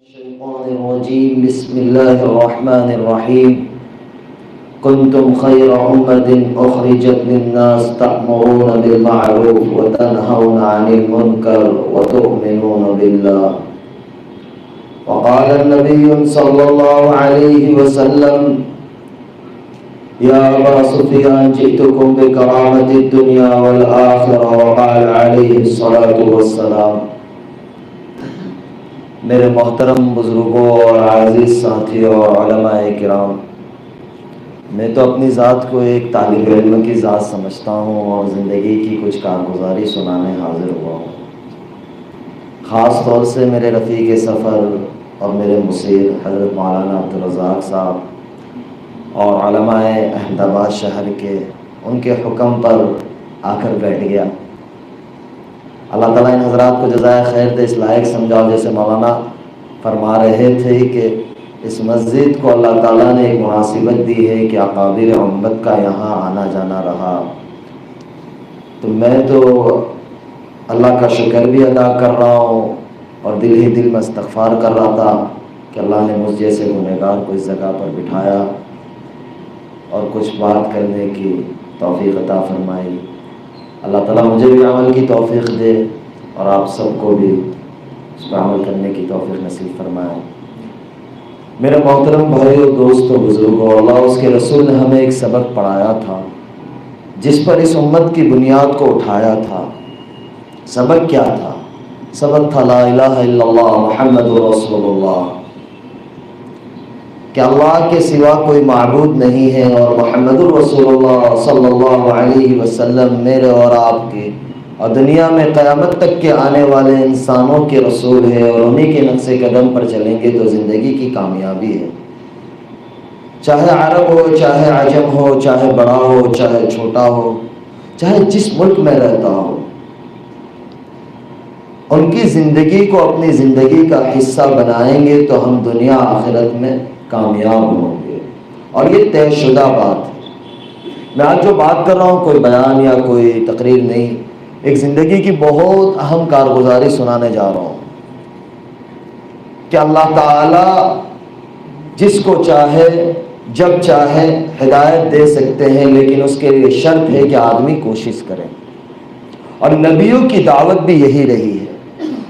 الشيطان الرجيم بسم الله الرحمن الرحيم كنتم خير أمة أخرجت للناس تأمرون بالمعروف وتنهون عن المنكر وتؤمنون بالله وقال النبي صلى الله عليه وسلم يا أبا سفيان جئتكم بكرامة الدنيا والآخرة وقال عليه الصلاة والسلام میرے محترم بزرگوں اور عزیز ساتھیوں اور علماء کرام، میں تو اپنی ذات کو ایک طالب علم کی ذات سمجھتا ہوں اور زندگی کی کچھ کارگزاری سنانے حاضر ہوا ہوں۔ خاص طور سے میرے رفیق سفر اور میرے مصیر حضرت مولانا عبدالرزاق صاحب اور علماء احمد آباد شہر کے ان کے حکم پر آ کر بیٹھ گیا۔ اللہ تعالیٰ ان حضرات کو جزائے خیر دے، اس لائق سمجھاؤ جیسے مولانا فرما رہے تھے کہ اس مسجد کو اللہ تعالیٰ نے ایک مناسبت دی ہے کہ اکابر امت کا یہاں آنا جانا رہا، تو میں تو اللہ کا شکر بھی ادا کر رہا ہوں اور دل ہی دل میں استغفار کر رہا تھا کہ اللہ نے مجھ جیسے گنہگار کو اس جگہ پر بٹھایا اور کچھ بات کرنے کی توفیق عطا فرمائی۔ اللہ تعالیٰ مجھے بھی عمل کی توفیق دے اور آپ سب کو بھی اس پر عمل کرنے کی توفیق نصیب فرمائے۔ میرے محترم بھائیو، دوستو، بزرگوں، اللہ اس کے رسول نے ہمیں ایک سبق پڑھایا تھا جس پر اس امت کی بنیاد کو اٹھایا تھا۔ سبق کیا تھا؟ سبق تھا لا الہ الا اللہ محمد رسول اللہ، کہ اللہ کے سوا کوئی معبود نہیں ہے اور محمد الرسول اللہ صلی اللہ علیہ وسلم میرے اور آپ کے اور دنیا میں قیامت تک کے آنے والے انسانوں کے رسول ہے، اور انہی کے نقش قدم پر چلیں گے تو زندگی کی کامیابی ہے۔ چاہے عرب ہو، چاہے عجم ہو، چاہے بڑا ہو، چاہے چھوٹا ہو، چاہے جس ملک میں رہتا ہو، ان کی زندگی کو اپنی زندگی کا حصہ بنائیں گے تو ہم دنیا آخرت میں کامیاب ہوں گے، اور یہ طے شدہ بات ہے۔ میں آج جو بات کر رہا ہوں کوئی بیان یا کوئی تقریر نہیں، ایک زندگی کی بہت اہم کارگزاری سنانے جا رہا ہوں کہ اللہ تعالیٰ جس کو چاہے جب چاہے ہدایت دے سکتے ہیں، لیکن اس کے لیے شرط ہے کہ آدمی کوشش کرے، اور نبیوں کی دعوت بھی یہی رہی ہے۔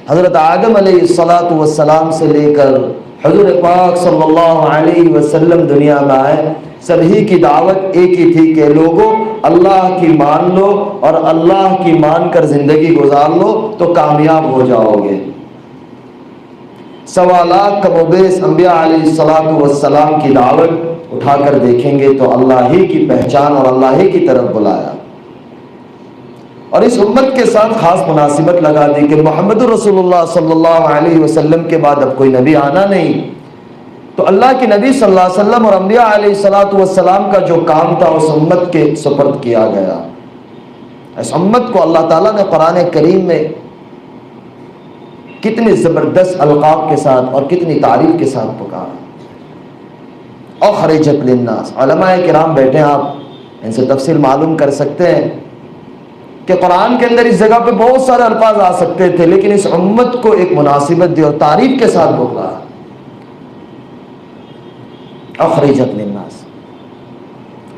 حضرت آدم علیہ السلام سے لے کر حضور پاک صلی اللہ علیہ وسلم دنیا میں آئے، سبھی کی دعوت ایک ہی تھی کہ لوگوں اللہ کی مان لو اور اللہ کی مان کر زندگی گزار لو تو کامیاب ہو جاؤ گے۔ سوالات کم و بیش انبیاء علیہ السلام کی دعوت اٹھا کر دیکھیں گے تو اللہ ہی کی پہچان اور اللہ ہی کی طرف بلایا، اور اس امت کے ساتھ خاص مناسبت لگا دی کہ محمد رسول اللہ صلی اللہ علیہ وسلم کے بعد اب کوئی نبی آنا نہیں، تو اللہ کے نبی صلی اللہ علیہ وسلم اور انبیاء علیہ السلام کا جو کام تھا اس امت کے سپرد کیا گیا۔ اس امت کو اللہ تعالیٰ نے قرآن کریم میں کتنے زبردست القاب کے ساتھ اور کتنی تعریف کے ساتھ پکارا۔ اخرجت للناس، علماء کرام بیٹھے ہیں، آپ ان سے تفصیل معلوم کر سکتے ہیں کہ قرآن کے اندر اس جگہ پہ بہت سارے الفاظ آ سکتے تھے، لیکن اس امت کو ایک مناسبت دی اور تعریف کے ساتھ پکارا، اخرجت للناس۔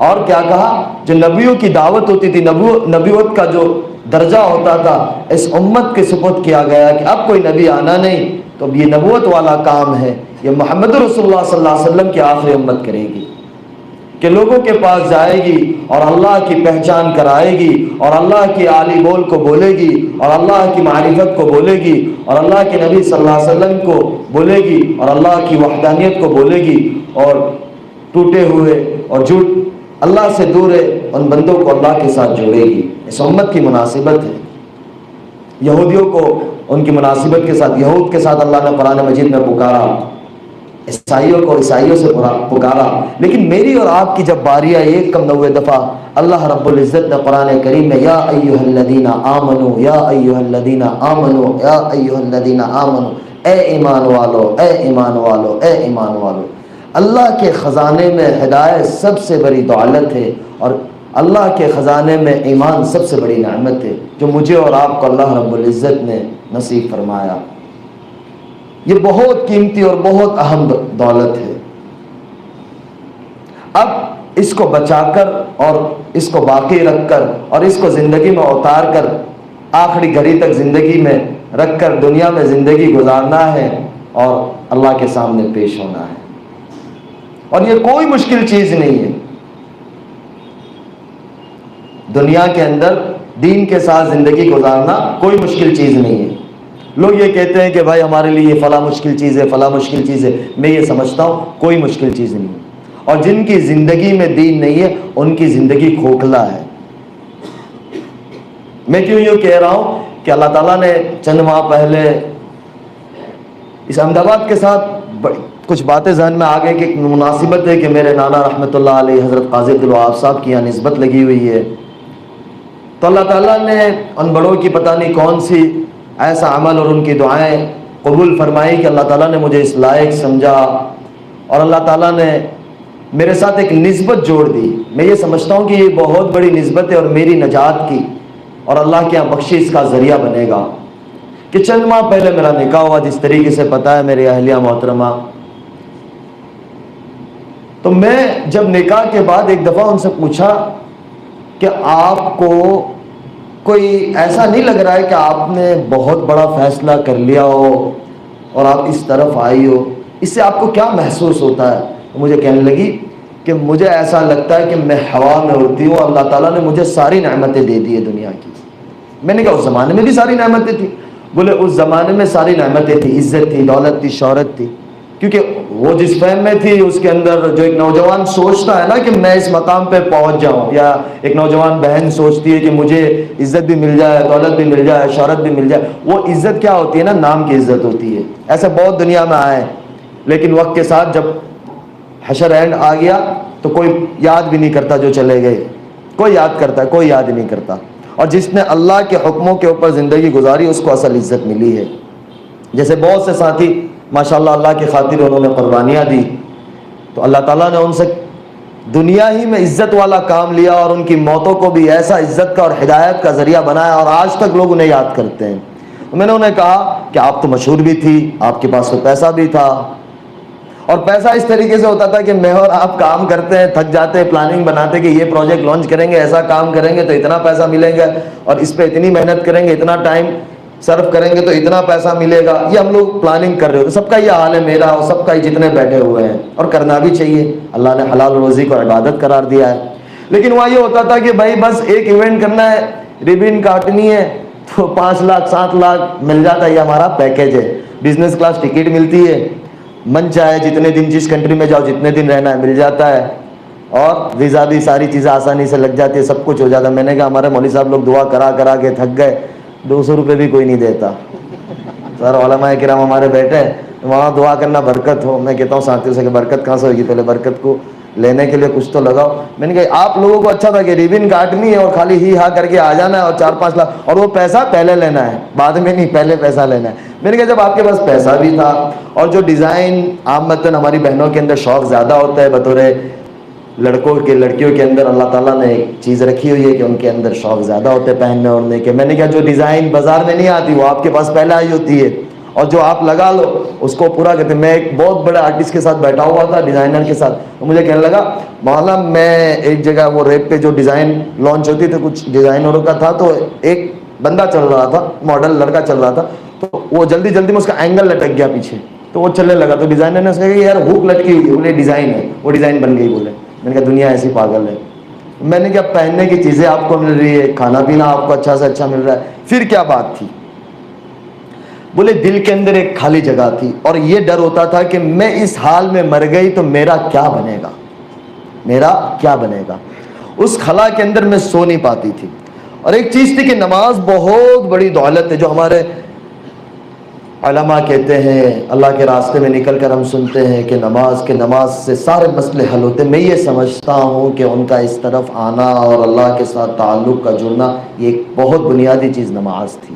اور کیا کہا؟ جو نبیوں کی دعوت ہوتی تھی، نبوت کا جو درجہ ہوتا تھا، اس امت کے سپرد کیا گیا کہ اب کوئی نبی آنا نہیں، تو اب یہ نبوت والا کام ہے، یہ محمد رسول اللہ صلی اللہ علیہ وسلم کی آخری امت کرے گی کہ لوگوں کے پاس جائے گی اور اللہ کی پہچان کرائے گی اور اللہ کی عالی بول کو بولے گی اور اللہ کی معرفت کو بولے گی اور اللہ کے نبی صلی اللہ علیہ وسلم کو بولے گی اور اللہ کی وحدانیت کو بولے گی، اور ٹوٹے ہوئے اور جھوٹ اللہ سے دور ہے ان بندوں کو اللہ کے ساتھ جوڑے گی۔ اس امت کی مناسبت ہے۔ یہودیوں کو ان کی مناسبت کے ساتھ، یہود کے ساتھ اللہ نے قرآن مجید میں پکارا، عیسائیوں کو عیسائیوں سے پکارا، لیکن میری اور آپ کی جب باری آئی 190 دفعہ اللہ رب العزت نے قرآن کریم میں یا ایھا الذین آمنو یا ایھا الذین آمنو یا ایھا الذین آمنو، اے ایمان والو، اے ایمان والو، اے ایمان والو۔ اللہ کے خزانے میں ہدایت سب سے بڑی دولت ہے، اور اللہ کے خزانے میں ایمان سب سے بڑی نعمت ہے جو مجھے اور آپ کو اللہ رب العزت نے نصیب فرمایا۔ یہ بہت قیمتی اور بہت اہم دولت ہے. اب اس کو بچا کر اور اس کو باقی رکھ کر اور اس کو زندگی میں اتار کر آخری گھڑی تک زندگی میں رکھ کر دنیا میں زندگی گزارنا ہے اور اللہ کے سامنے پیش ہونا ہے. اور یہ کوئی مشکل چیز نہیں ہے. دنیا کے اندر دین کے ساتھ زندگی گزارنا کوئی مشکل چیز نہیں ہے. لوگ یہ کہتے ہیں کہ بھائی ہمارے لیے یہ فلاں مشکل چیز ہے، فلاں مشکل چیز ہے. میں یہ سمجھتا ہوں کوئی مشکل چیز نہیں ہے. اور جن کی زندگی میں دین نہیں ہے ان کی زندگی کھوکھلا ہے. میں کیوں یوں کہہ رہا ہوں کہ اللہ تعالیٰ نے چند ماہ پہلے اس احمد آباد کے ساتھ کچھ باتیں ذہن میں آ گئی کہ مناسبت ہے کہ میرے نانا رحمۃ اللہ علیہ حضرت قاضی عبدالوہاب صاحب کی یہاں نسبت لگی ہوئی ہے. تو اللہ تعالیٰ نے ان بڑوں کی پتہ نہیں کون سی ایسا عمل اور ان کی دعائیں قبول فرمائی کہ اللہ تعالیٰ نے مجھے اس لائق سمجھا اور اللہ تعالیٰ نے میرے ساتھ ایک نسبت جوڑ دی. میں یہ سمجھتا ہوں کہ یہ بہت بڑی نسبت ہے اور میری نجات کی اور اللہ کے یہاں بخشش کا ذریعہ بنے گا. کہ چند ماہ پہلے میرا نکاح ہوا، جس طریقے سے پتہ ہے میری اہلیہ محترمہ. تو میں جب نکاح کے بعد ایک دفعہ ان سے پوچھا کہ آپ کو کوئی ایسا نہیں لگ رہا ہے کہ آپ نے بہت بڑا فیصلہ کر لیا ہو اور آپ اس طرف آئی ہو، اس سے آپ کو کیا محسوس ہوتا ہے؟ مجھے کہنے لگی کہ مجھے ایسا لگتا ہے کہ میں ہوا میں اڑتی ہوں. اللہ تعالیٰ نے مجھے ساری نعمتیں دے دی ہے دنیا کی. میں نے کہا اس زمانے میں بھی ساری نعمتیں تھیں؟ بولے اس زمانے میں ساری نعمتیں تھیں، عزت تھی، دولت تھی، شہرت تھی. کیونکہ وہ جس فہم میں تھی اس کے اندر جو ایک نوجوان سوچتا ہے نا کہ میں اس مقام پہ پہنچ جاؤں، یا ایک نوجوان بہن سوچتی ہے کہ مجھے عزت بھی مل جائے، دولت بھی مل جائے، شہرت بھی مل جائے. وہ عزت کیا ہوتی ہے نا؟ نام کی عزت ہوتی ہے. ایسے بہت دنیا میں آئے، لیکن وقت کے ساتھ جب حشر اینڈ آ گیا تو کوئی یاد بھی نہیں کرتا جو چلے گئے. کوئی یاد کرتا ہے؟ کوئی یاد ہی نہیں کرتا. اور جس نے اللہ کے حکموں کے اوپر زندگی گزاری اس کو اصل عزت ملی ہے. جیسے بہت سے ساتھی ماشاءاللہ اللہ کی خاطر انہوں نے قربانیاں دی، تو اللہ تعالیٰ نے ان سے دنیا ہی میں عزت والا کام لیا اور ان کی موتوں کو بھی ایسا عزت کا اور ہدایت کا ذریعہ بنایا اور آج تک لوگ انہیں یاد کرتے ہیں. میں نے انہیں کہا کہ آپ تو مشہور بھی تھی، آپ کے پاس تو پیسہ بھی تھا، اور پیسہ اس طریقے سے ہوتا تھا کہ میں اور آپ کام کرتے ہیں، تھک جاتے ہیں، پلاننگ بناتے کہ یہ پروجیکٹ لانچ کریں گے، ایسا کام کریں گے تو اتنا پیسہ ملے گا، اور اس پہ اتنی محنت کریں گے، اتنا ٹائم صرف کریں گے تو اتنا پیسہ ملے گا. یہ ہم لوگ پلاننگ کر رہے ہوتے. سب کا یہ حال ہے، میرا اور سب کا ہی جتنے بیٹھے ہوئے ہیں، اور کرنا بھی چاہیے. اللہ نے حلال روزی کو عبادت قرار دیا ہے. لیکن وہاں یہ ہوتا تھا کہ بھائی بس ایک ایونٹ کرنا ہے، ریبن کاٹنی ہے تو 5 لاکھ 7 لاکھ مل جاتا ہے. یہ ہمارا پیکیج ہے. بزنس کلاس ٹکٹ ملتی ہے، من چاہے جتنے دن جس کنٹری میں جاؤ جتنے دن رہنا ہے مل جاتا ہے، اور ویزا بھی ساری چیزیں آسانی سے لگ جاتی ہے، سب کچھ ہو جاتا ہے. میں نے کہا ہمارے مولوی صاحب لوگ دعا کرا کرا کے تھک گئے، 200 روپے بھی کوئی نہیں دیتا. سر علماء کرام ہمارے بیٹھے ہیں، وہاں دعا کرنا برکت ہو. میں کہتا ہوں ساتھیوں سے کہ برکت کہاں سے ہوگی؟ پہلے برکت کو لینے کے لیے کچھ تو لگاؤ. میں نے کہا آپ لوگوں کو اچھا تھا کہ ریبن کاٹنی ہے اور خالی ہی ہاں کر کے آ جانا ہے اور 4-5 لاکھ، اور وہ پیسہ پہلے لینا ہے، بعد میں نہیں، پہلے پیسہ لینا ہے. میں نے کہا جب آپ کے پاس پیسہ بھی تھا اور جو ڈیزائن عامتاً ہماری بہنوں کے اندر شوق زیادہ ہوتا ہے بطور لڑکوں کے، لڑکیوں کے اندر اللہ تعالیٰ نے ایک چیز رکھی ہوئی ہے کہ ان کے اندر شوق زیادہ ہوتے ہیں پہننے اوڑھنے کے. میں نے کہا جو ڈیزائن بازار میں نہیں آتی وہ آپ کے پاس پہلے آئی ہوتی ہے، اور جو آپ لگا لو اس کو پورا کرتے. میں ایک بہت بڑے آرٹسٹ کے ساتھ بیٹھا ہوا تھا، ڈیزائنر کے ساتھ. تو مجھے کہنے لگا مولانا میں ایک جگہ وہ ریپ پہ جو ڈیزائن لانچ ہوتی تھی کچھ ڈیزائنروں کا تھا، تو ایک بندہ چل رہا تھا، ماڈل لڑکا چل رہا تھا، تو وہ جلدی جلدی میں اس کا اینگل لٹک گیا پیچھے، تو وہ چلنے لگا. تو ڈیزائنر نے اس کہا کہ یار ہوک لٹکی ہوئی ہے، بولے ڈیزائن ہے، وہ ڈیزائن بن گئی. بولے میں نے کہا دنیا ایسی پاگل ہے. میں نے کہا پہننے کی چیزیں آپ کو مل رہی ہے، کھانا پینا آپ کو اچھا سے اچھا مل رہا ہے، پھر کیا بات تھی؟ بولے دل کے اندر ایک خالی جگہ تھی اور یہ ڈر ہوتا تھا کہ میں اس حال میں مر گئی تو میرا کیا بنے گا، میرا کیا بنے گا. اس خلا کے اندر میں سو نہیں پاتی تھی. اور ایک چیز تھی کہ نماز بہت بڑی دولت ہے، جو ہمارے علماء کہتے ہیں، اللہ کے راستے میں نکل کر ہم سنتے ہیں کہ نماز سے سارے مسئلے حل ہوتے ہیں. میں یہ سمجھتا ہوں کہ ان کا اس طرف آنا اور اللہ کے ساتھ تعلق کا جڑنا یہ ایک بہت بنیادی چیز نماز تھی.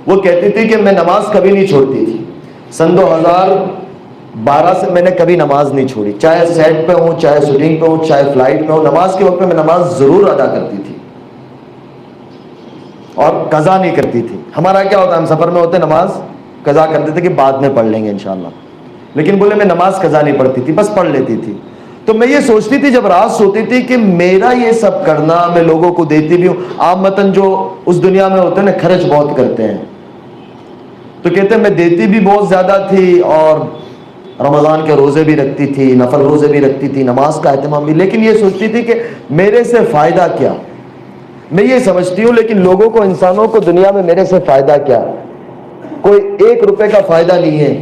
وہ کہتی تھی کہ میں نماز کبھی نہیں چھوڑتی تھی. سن 2012 سے میں نے کبھی نماز نہیں چھوڑی، چاہے سیٹ پہ ہوں، چاہے شوٹنگ پہ ہوں، چاہے فلائٹ پہ ہوں. نماز کے وقت میں نماز ضرور ادا کرتی تھی اور قضا نہیں کرتی تھی. ہمارا کیا ہوتا ہے، ہم سفر میں ہوتے نماز قضا کر دیتے کہ بعد میں پڑھ لیں گے انشاءاللہ، لیکن بولے میں نماز قضا نہیں پڑھتی تھی، بس پڑھ لیتی تھی۔ تو میں یہ سوچتی تھی جب رات سوتی تھی کہ میرا یہ سب کرنا، میں لوگوں کو دیتی بھی ہوں، عامتاً جو اس دنیا میں ہوتے ہیں نا خرچ بہت کرتے ہیں، تو کہتے ہیں میں دیتی بھی بہت زیادہ تھی اور رمضان کے روزے بھی رکھتی تھی، نفل روزے بھی رکھتی تھی، نماز کا اہتمام بھی، لیکن یہ سوچتی تھی کہ میرے سے فائدہ کیا؟ میں یہ سمجھتی ہوں لیکن لوگوں کو، انسانوں کو دنیا میں میرے سے فائدہ کیا؟ کوئی 1 روپے کا فائدہ نہیں ہے،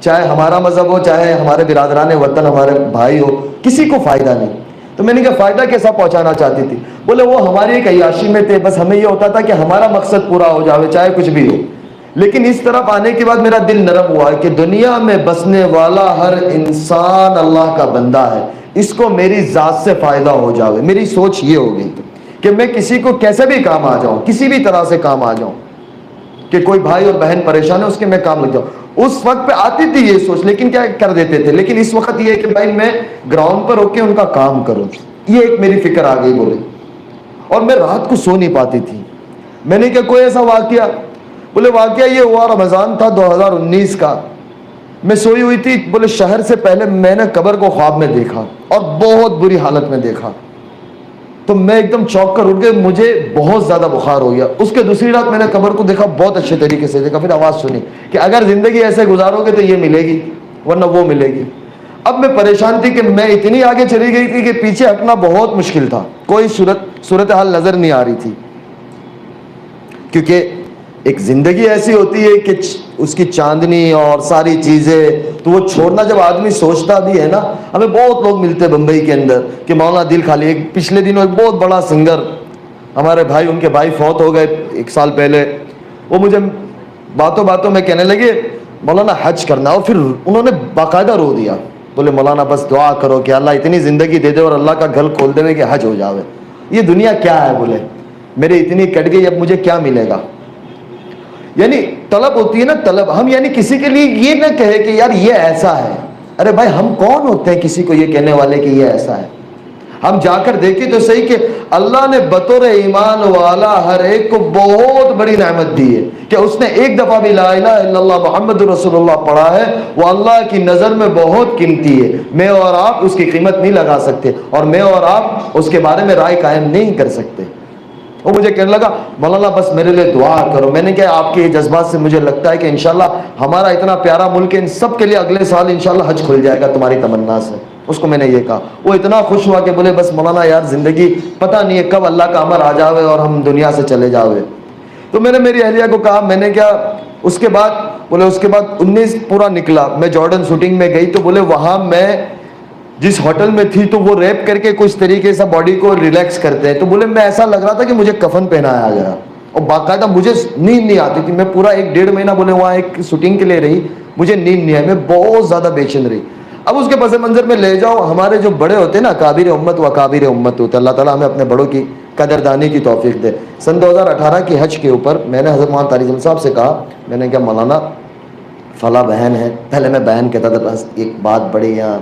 چاہے ہمارا مذہب ہو، چاہے ہمارے برادران وطن، ہمارے بھائی ہو، کسی کو فائدہ نہیں۔ تو میں نے کہا فائدہ کیسا پہنچانا چاہتی تھی؟ بولے وہ ہماری ایک عیاشی میں تھے، بس ہمیں یہ ہوتا تھا کہ ہمارا مقصد پورا ہو جاوے چاہے کچھ بھی ہو، لیکن اس طرف آنے کے بعد میرا دل نرم ہوا کہ دنیا میں بسنے والا ہر انسان اللہ کا بندہ ہے، اس کو میری ذات سے فائدہ ہو جاوے۔ میری سوچ یہ ہو گئی کہ میں کسی کو کیسے بھی کام آ جاؤں، کسی بھی طرح سے کام آ جاؤں، کہ کوئی بھائی اور بہن پریشان ہے اس کے میں کام لگ جاؤں۔ اس وقت پہ آتی تھی یہ سوچ، لیکن کیا کر دیتے تھے، لیکن اس وقت یہ ہے کہ بھائی میں گراؤنڈ پر ہو کے ان کا کام کروں، یہ ایک میری فکر آ گئی بولے۔ اور میں رات کو سو نہیں پاتی تھی۔ میں نے کہا کوئی ایسا واقعہ؟ بولے واقعہ یہ ہوا، رمضان تھا 2019 کا، میں سوئی ہوئی تھی، بولے شہر سے پہلے میں نے قبر کو خواب میں دیکھا اور بہت بری حالت میں دیکھا، تو میں ایک دم چونک کر اٹھ گیا، مجھے بہت زیادہ بخار ہو گیا۔ اس کے دوسری رات میں نے قبر کو دیکھا، بہت اچھے طریقے سے دیکھا، پھر آواز سنی کہ اگر زندگی ایسے گزارو گے تو یہ ملے گی ورنہ وہ ملے گی۔ اب میں پریشان تھی کہ میں اتنی آگے چلی گئی تھی کہ پیچھے ہٹنا بہت مشکل تھا، کوئی صورتحال نظر نہیں آ رہی تھی، کیونکہ ایک زندگی ایسی ہوتی ہے کہ اس کی چاندنی اور ساری چیزیں تو وہ چھوڑنا، جب آدمی سوچتا بھی ہے نا۔ ہمیں بہت لوگ ملتے بمبئی کے اندر کہ مولانا دل خالی، ایک پچھلے دنوں ایک بہت بڑا سنگر، ہمارے بھائی، ان کے بھائی فوت ہو گئے 1 سال پہلے، وہ مجھے باتوں باتوں میں کہنے لگے مولانا حج کرنا، اور پھر انہوں نے باقاعدہ رو دیا، بولے مولانا بس دعا کرو کہ اللہ اتنی زندگی دے دے اور اللہ کا گھر کھول دے کہ حج ہو جاوے۔ یہ دنیا کیا ہے، بولے میرے اتنی کٹ گئی، اب مجھے کیا ملے گا؟ یعنی طلب ہوتی ہے نا، طلب، ہم یعنی کسی کے لیے یہ نہ کہے کہ یار یہ ایسا ہے، ارے بھائی ہم کون ہوتے ہیں کسی کو یہ کہنے والے کہ یہ ایسا ہے؟ ہم جا کر دیکھیں تو صحیح کہ اللہ نے بطور ایمان والا ہر ایک کو بہت بڑی نعمت دی ہے کہ اس نے ایک دفعہ بھی لا الہ الا اللہ محمد رسول اللہ پڑھا ہے، وہ اللہ کی نظر میں بہت قیمتی ہے۔ میں اور آپ اس کی قیمت نہیں لگا سکتے، اور میں اور آپ اس کے بارے میں رائے قائم نہیں کر سکتے۔ وہ مجھے کہنے لگا مولانا بس میرے لیے دعا کرو۔ میں نے کہا آپ کے یہ جذبات سے مجھے لگتا ہے کہ انشاءاللہ ہمارا اتنا پیارا ملک ہے، ان سب کے لیے اگلے سال انشاءاللہ حج کھل جائے گا تمہاری تمنا سے۔ اس کو میں نے یہ کہا، وہ اتنا خوش ہوا کہ بولے بس مولانا یار زندگی پتہ نہیں ہے کب اللہ کا امر آ جاوے اور ہم دنیا سے چلے جاوے۔ تو میں نے میری اہلیہ کو کہا، میں نے کیا اس کے بعد، بولے اس کے بعد 19 پورا نکلا، میں جارڈن شوٹنگ میں گئی، تو بولے وہاں میں جس ہوٹل میں تھی تو وہ ریپ کر کے کچھ طریقے سے باڈی کو ریلیکس کرتے ہیں، تو بولے میں ایسا لگ رہا تھا کہ مجھے کفن پہنایا گیا، اور باقاعدہ مجھے نیند نہیں آتی تھی۔ میں پورا 1 ڈیڑھ مہینہ بولے وہاں ایک شوٹنگ کے لیے رہی، مجھے نیند نہیں آئی، میں بہت زیادہ بے چین رہی۔ اب اس کے پس منظر میں لے جاؤ، ہمارے جو بڑے ہوتے ہیں نا، کابر امت و کابر امت ہوتے ہیں، اللہ تعالیٰ ہمیں اپنے بڑوں کی قدردانی کی توفیق دے۔ سن 2018 کی حج کے اوپر میں نے حضرت مولانا طارق صاحب سے کہا، میں نے کہا مولانا فلاں بہن ہے، پہلے میں بہن کہتا تھا، بس ایک بات بڑی یہاں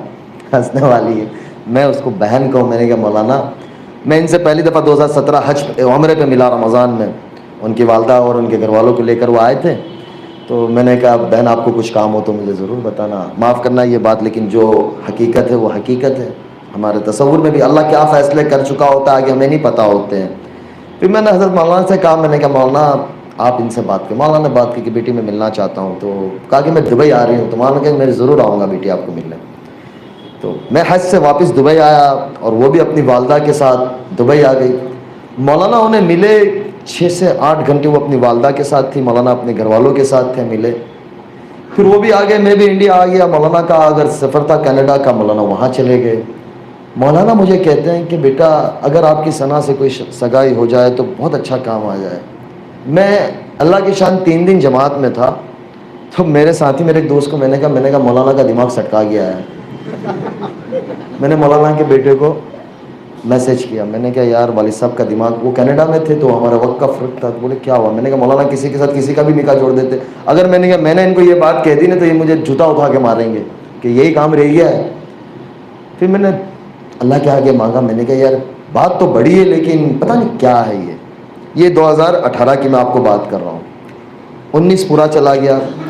ہنسنے والی ہے، میں اس کو بہن کہوں۔ میں نے کہا مولانا، میں ان سے پہلی دفعہ 2017 حج عمرے پہ ملا رمضان میں، ان کی والدہ اور ان کے گھر والوں کو لے کر وہ آئے تھے، تو میں نے کہا بہن آپ کو کچھ کام ہو تو مجھے ضرور بتانا، معاف کرنا یہ بات، لیکن جو حقیقت ہے وہ حقیقت ہے، ہمارے تصور میں بھی اللہ کیا فیصلے کر چکا ہوتا ہے آگے ہمیں نہیں پتہ ہوتے ہیں۔ پھر میں نے حضرت مولانا سے کہا، میں نے کہا مولانا آپ ان سے بات کریں۔ مولانا نے بات کی کہ بیٹی میں ملنا چاہتا ہوں، تو کہا کہ میں دبئی آ رہی ہوں، تو مولانا کہ میں ضرور آؤں گا بیٹی آپ کو ملنے۔ تو میں حج سے واپس دبئی آیا اور وہ بھی اپنی والدہ کے ساتھ دبئی آ گئی۔ مولانا انہیں ملے 6 سے 8 گھنٹے، وہ اپنی والدہ کے ساتھ تھی، مولانا اپنے گھر والوں کے ساتھ تھے، ملے۔ پھر وہ بھی آ گئے، میں بھی انڈیا آ گیا۔ مولانا کا اگر سفر تھا کینیڈا کا، مولانا وہاں چلے گئے۔ مولانا مجھے کہتے ہیں کہ بیٹا اگر آپ کی ثنا سے کوئی سگائی ہو جائے تو بہت اچھا کام آ جائے۔ میں اللہ کی شان 3 دن جماعت میں تھا، تو میرے ساتھی میرے ایک دوست کو میں نے کہا مولانا کا دماغ سٹکا گیا ہے۔ میں نے مولانا کے بیٹے کو میسج کیا، میں نے کہا یار والد صاحب کا دماغ، وہ کینیڈا میں تھے تو ہمارا وقت کا فرق تھا، تو بولے کیا ہوا؟ میں نے کہا مولانا کسی کے ساتھ کسی کا بھی نکاح جوڑ دیتے، اگر میں نے کہا میں نے ان کو یہ بات کہہ دی نا تو یہ مجھے جوتا اٹھا کے ماریں گے کہ یہی کام رہ گیا ہے۔ پھر میں نے اللہ کے آگے مانگا، میں نے کہا یار بات تو بڑی ہے لیکن پتہ نہیں کیا ہے یہ 2018 کی میں آپ کو بات کر رہا ہوں۔ 19 پورا چلا گیا،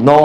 9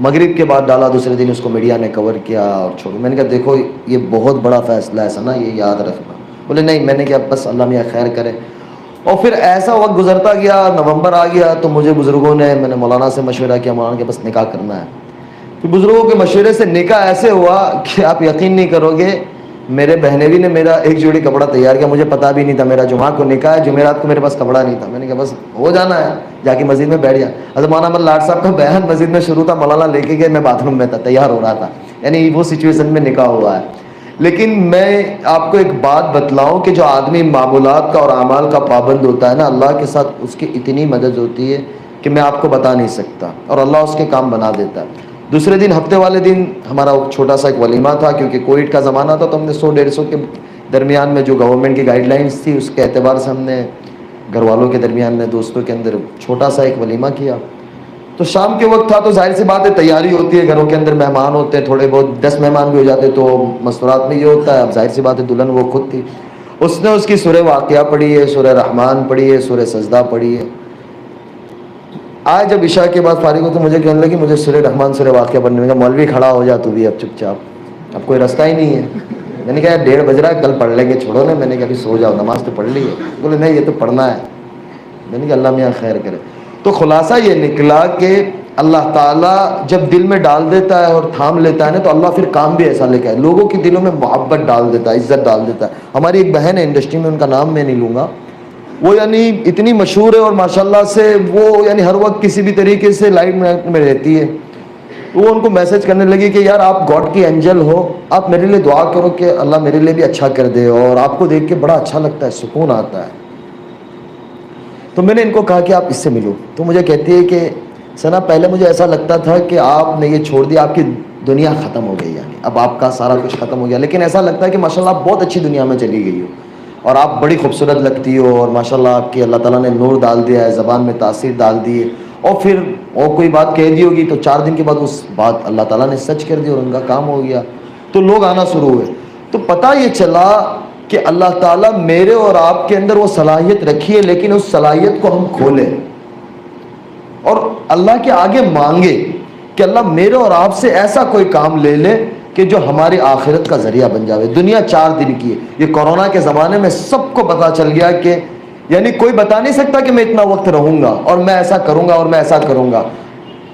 مغرب کے بعد ڈالا، دوسرے دن اس کو میڈیا نے کور کیا اور چھوڑو. میں نے کہا دیکھو یہ بہت بڑا فیصلہ ہے ثنا، یہ یاد رکھنا. بولے نہیں. میں نے کہا بس اللہ میاں خیر کرے. اور پھر ایسا وقت گزرتا گیا، نومبر آ گیا تو مجھے بزرگوں نے، میں نے مولانا سے مشورہ کیا، مولانا کے بس نکاح کرنا ہے. پھر بزرگوں کے مشورے سے نکاح ایسے ہوا کہ آپ یقین نہیں کرو گے، میرے بہنوی نے میرا ایک جوڑی کپڑا تیار کیا. مجھے پتا بھی نہیں تھا میرا جمعہ کو نکاح ہے، جمعرات کو میرے پاس کپڑا نہیں تھا. میں نے کہا بس ہو جانا ہے، جا کے مسجد میں بیٹھ گیا. حضرت مولانا احمد لاٹ صاحب کا بیان مسجد میں شروع تھا، مولانا لے کے گئے، میں باتھ روم میں تھا، تیار ہو رہا تھا. یعنی وہ سچویشن میں نکاح ہوا ہے. لیکن میں آپ کو ایک بات بتلاؤں کہ جو آدمی معمولات کا اور اعمال کا پابند ہوتا ہے نا، اللہ کے ساتھ اس کی اتنی مدد ہوتی ہے کہ میں آپ کو بتا نہیں سکتا، اور اللہ اس کے کام بنا دیتا ہے. دوسرے دن ہفتے والے دن ہمارا چھوٹا سا ایک ولیمہ تھا، کیونکہ کووڈ کا زمانہ تھا تو ہم نے 100-150 کے درمیان میں جو گورنمنٹ کی گائیڈ لائنس تھی اس کے اعتبار سے ہم نے گھر والوں کے درمیان میں، دوستوں کے اندر چھوٹا سا ایک ولیمہ کیا. تو شام کے وقت تھا تو ظاہر سی بات ہے تیاری ہوتی ہے، گھروں کے اندر مہمان ہوتے ہیں، تھوڑے بہت 10 مہمان بھی ہو جاتے تو مستورات میں یہ ہوتا ہے. اب ظاہر سی بات ہے دلہن وہ خود تھی، اس نے اس کی سورہ واقعہ پڑھی ہے، سورہ رحمان پڑھی ہے، سورہ سجدہ پڑھی ہے. آج جب عشاء کے بعد فارغ ہو تو مجھے کہنے لگی مجھے سورہ رحمان سورہ واقعہ پڑھنے کا. مولوی کھڑا ہو جا تو بھی اب چپ چاپ، اب کوئی رستہ ہی نہیں ہے. میں نے کہا 1:30 بج رہا ہے، کل پڑھ لیں گے، چھوڑو نا. میں نے کہا ابھی سو جاؤ، نماز تو پڑھ لی ہے. بولے نہیں یہ تو پڑھنا ہے. میں نے کہا اللہ میاں خیر کرے. تو خلاصہ یہ نکلا کہ اللہ تعالیٰ جب دل میں ڈال دیتا ہے اور تھام لیتا ہے نا تو اللہ پھر کام بھی ایسا لے کے آئے، لوگوں کے دلوں میں محبت ڈال دیتا ہے، عزت ڈال دیتا ہے. ہماری ایک بہن ہے انڈسٹری میں، ان کا نام میں نہیں لوں گا، وہ یعنی اتنی مشہور ہے اور ماشاءاللہ سے وہ یعنی ہر وقت کسی بھی طریقے سے لائٹ میں رہتی ہے. وہ ان کو میسج کرنے لگی کہ یار آپ گاڈ کی اینجل ہو، آپ میرے لیے دعا کرو کہ اللہ میرے لیے بھی اچھا کر دے، اور آپ کو دیکھ کے بڑا اچھا لگتا ہے، سکون آتا ہے. تو میں نے ان کو کہا کہ آپ اس سے ملو. تو مجھے کہتی ہے کہ ثنا پہلے مجھے ایسا لگتا تھا کہ آپ نے یہ چھوڑ دیا، آپ کی دنیا ختم ہو گئی، یعنی اب آپ کا سارا کچھ ختم ہو گیا. لیکن ایسا لگتا ہے کہ ماشاءاللہ آپ بہت اچھی دنیا میں چلی گئی ہو، اور آپ بڑی خوبصورت لگتی ہو، اور ماشاءاللہ آپ کی اللہ تعالیٰ نے نور ڈال دیا ہے، زبان میں تاثیر ڈال دی ہے. اور پھر اور کوئی بات کہہ دی ہوگی تو 4 دن کے بعد اس بات اللہ تعالیٰ نے سچ کر دی اور ان کا کام ہو گیا. تو لوگ آنا شروع ہوئے. تو پتہ یہ چلا کہ اللہ تعالیٰ میرے اور آپ کے اندر وہ صلاحیت رکھی ہے، لیکن اس صلاحیت کو ہم کھولیں اور اللہ کے آگے مانگے کہ اللہ میرے اور آپ سے ایسا کوئی کام لے لے کہ جو ہماری آخرت کا ذریعہ بن جاوے. دنیا 4 دن کی ہے. یہ کورونا کے زمانے میں سب کو پتہ چل گیا کہ یعنی کوئی بتا نہیں سکتا کہ میں اتنا وقت رہوں گا اور میں ایسا کروں گا اور میں ایسا کروں گا.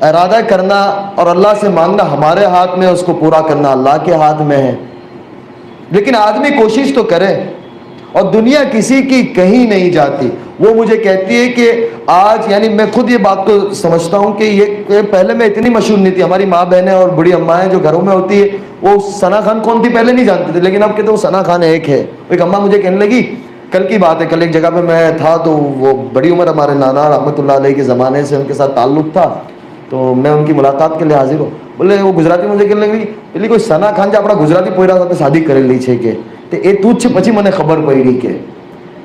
ارادہ کرنا اور اللہ سے مانگنا ہمارے ہاتھ میں، اس کو پورا کرنا اللہ کے ہاتھ میں ہے. لیکن آدمی کوشش تو کرے، اور دنیا کسی کی کہیں نہیں جاتی. وہ مجھے کہتی ہے کہ آج یعنی میں خود یہ بات کو سمجھتا ہوں کہ یہ پہلے میں اتنی مشہور نہیں تھی. ہماری ماں بہنیں اور بڑی اماں جو گھروں میں ہوتی ہے وہ ثنا خان کون تھی پہلے نہیں جانتے تھے، لیکن اب کہتے وہ ثنا خان ایک ہے. ایک اماں مجھے کہنے لگی، کل کی بات ہے، کل ایک جگہ پہ میں تھا تو وہ بڑی عمر ہمارے نانا رحمۃ اللہ علیہ کے زمانے سے ان کے ساتھ تعلق تھا، تو میں ان کی ملاقات کے لیے حاضر ہوں. بولے وہ گجراتی مجھے کہنے لگی پہلی کوئی ثنا خان جو اپنا گجراتی پوئرا تھا شادی کرے لی છે કે તે એ તું જ છે. પછી મને ખબર પડી કે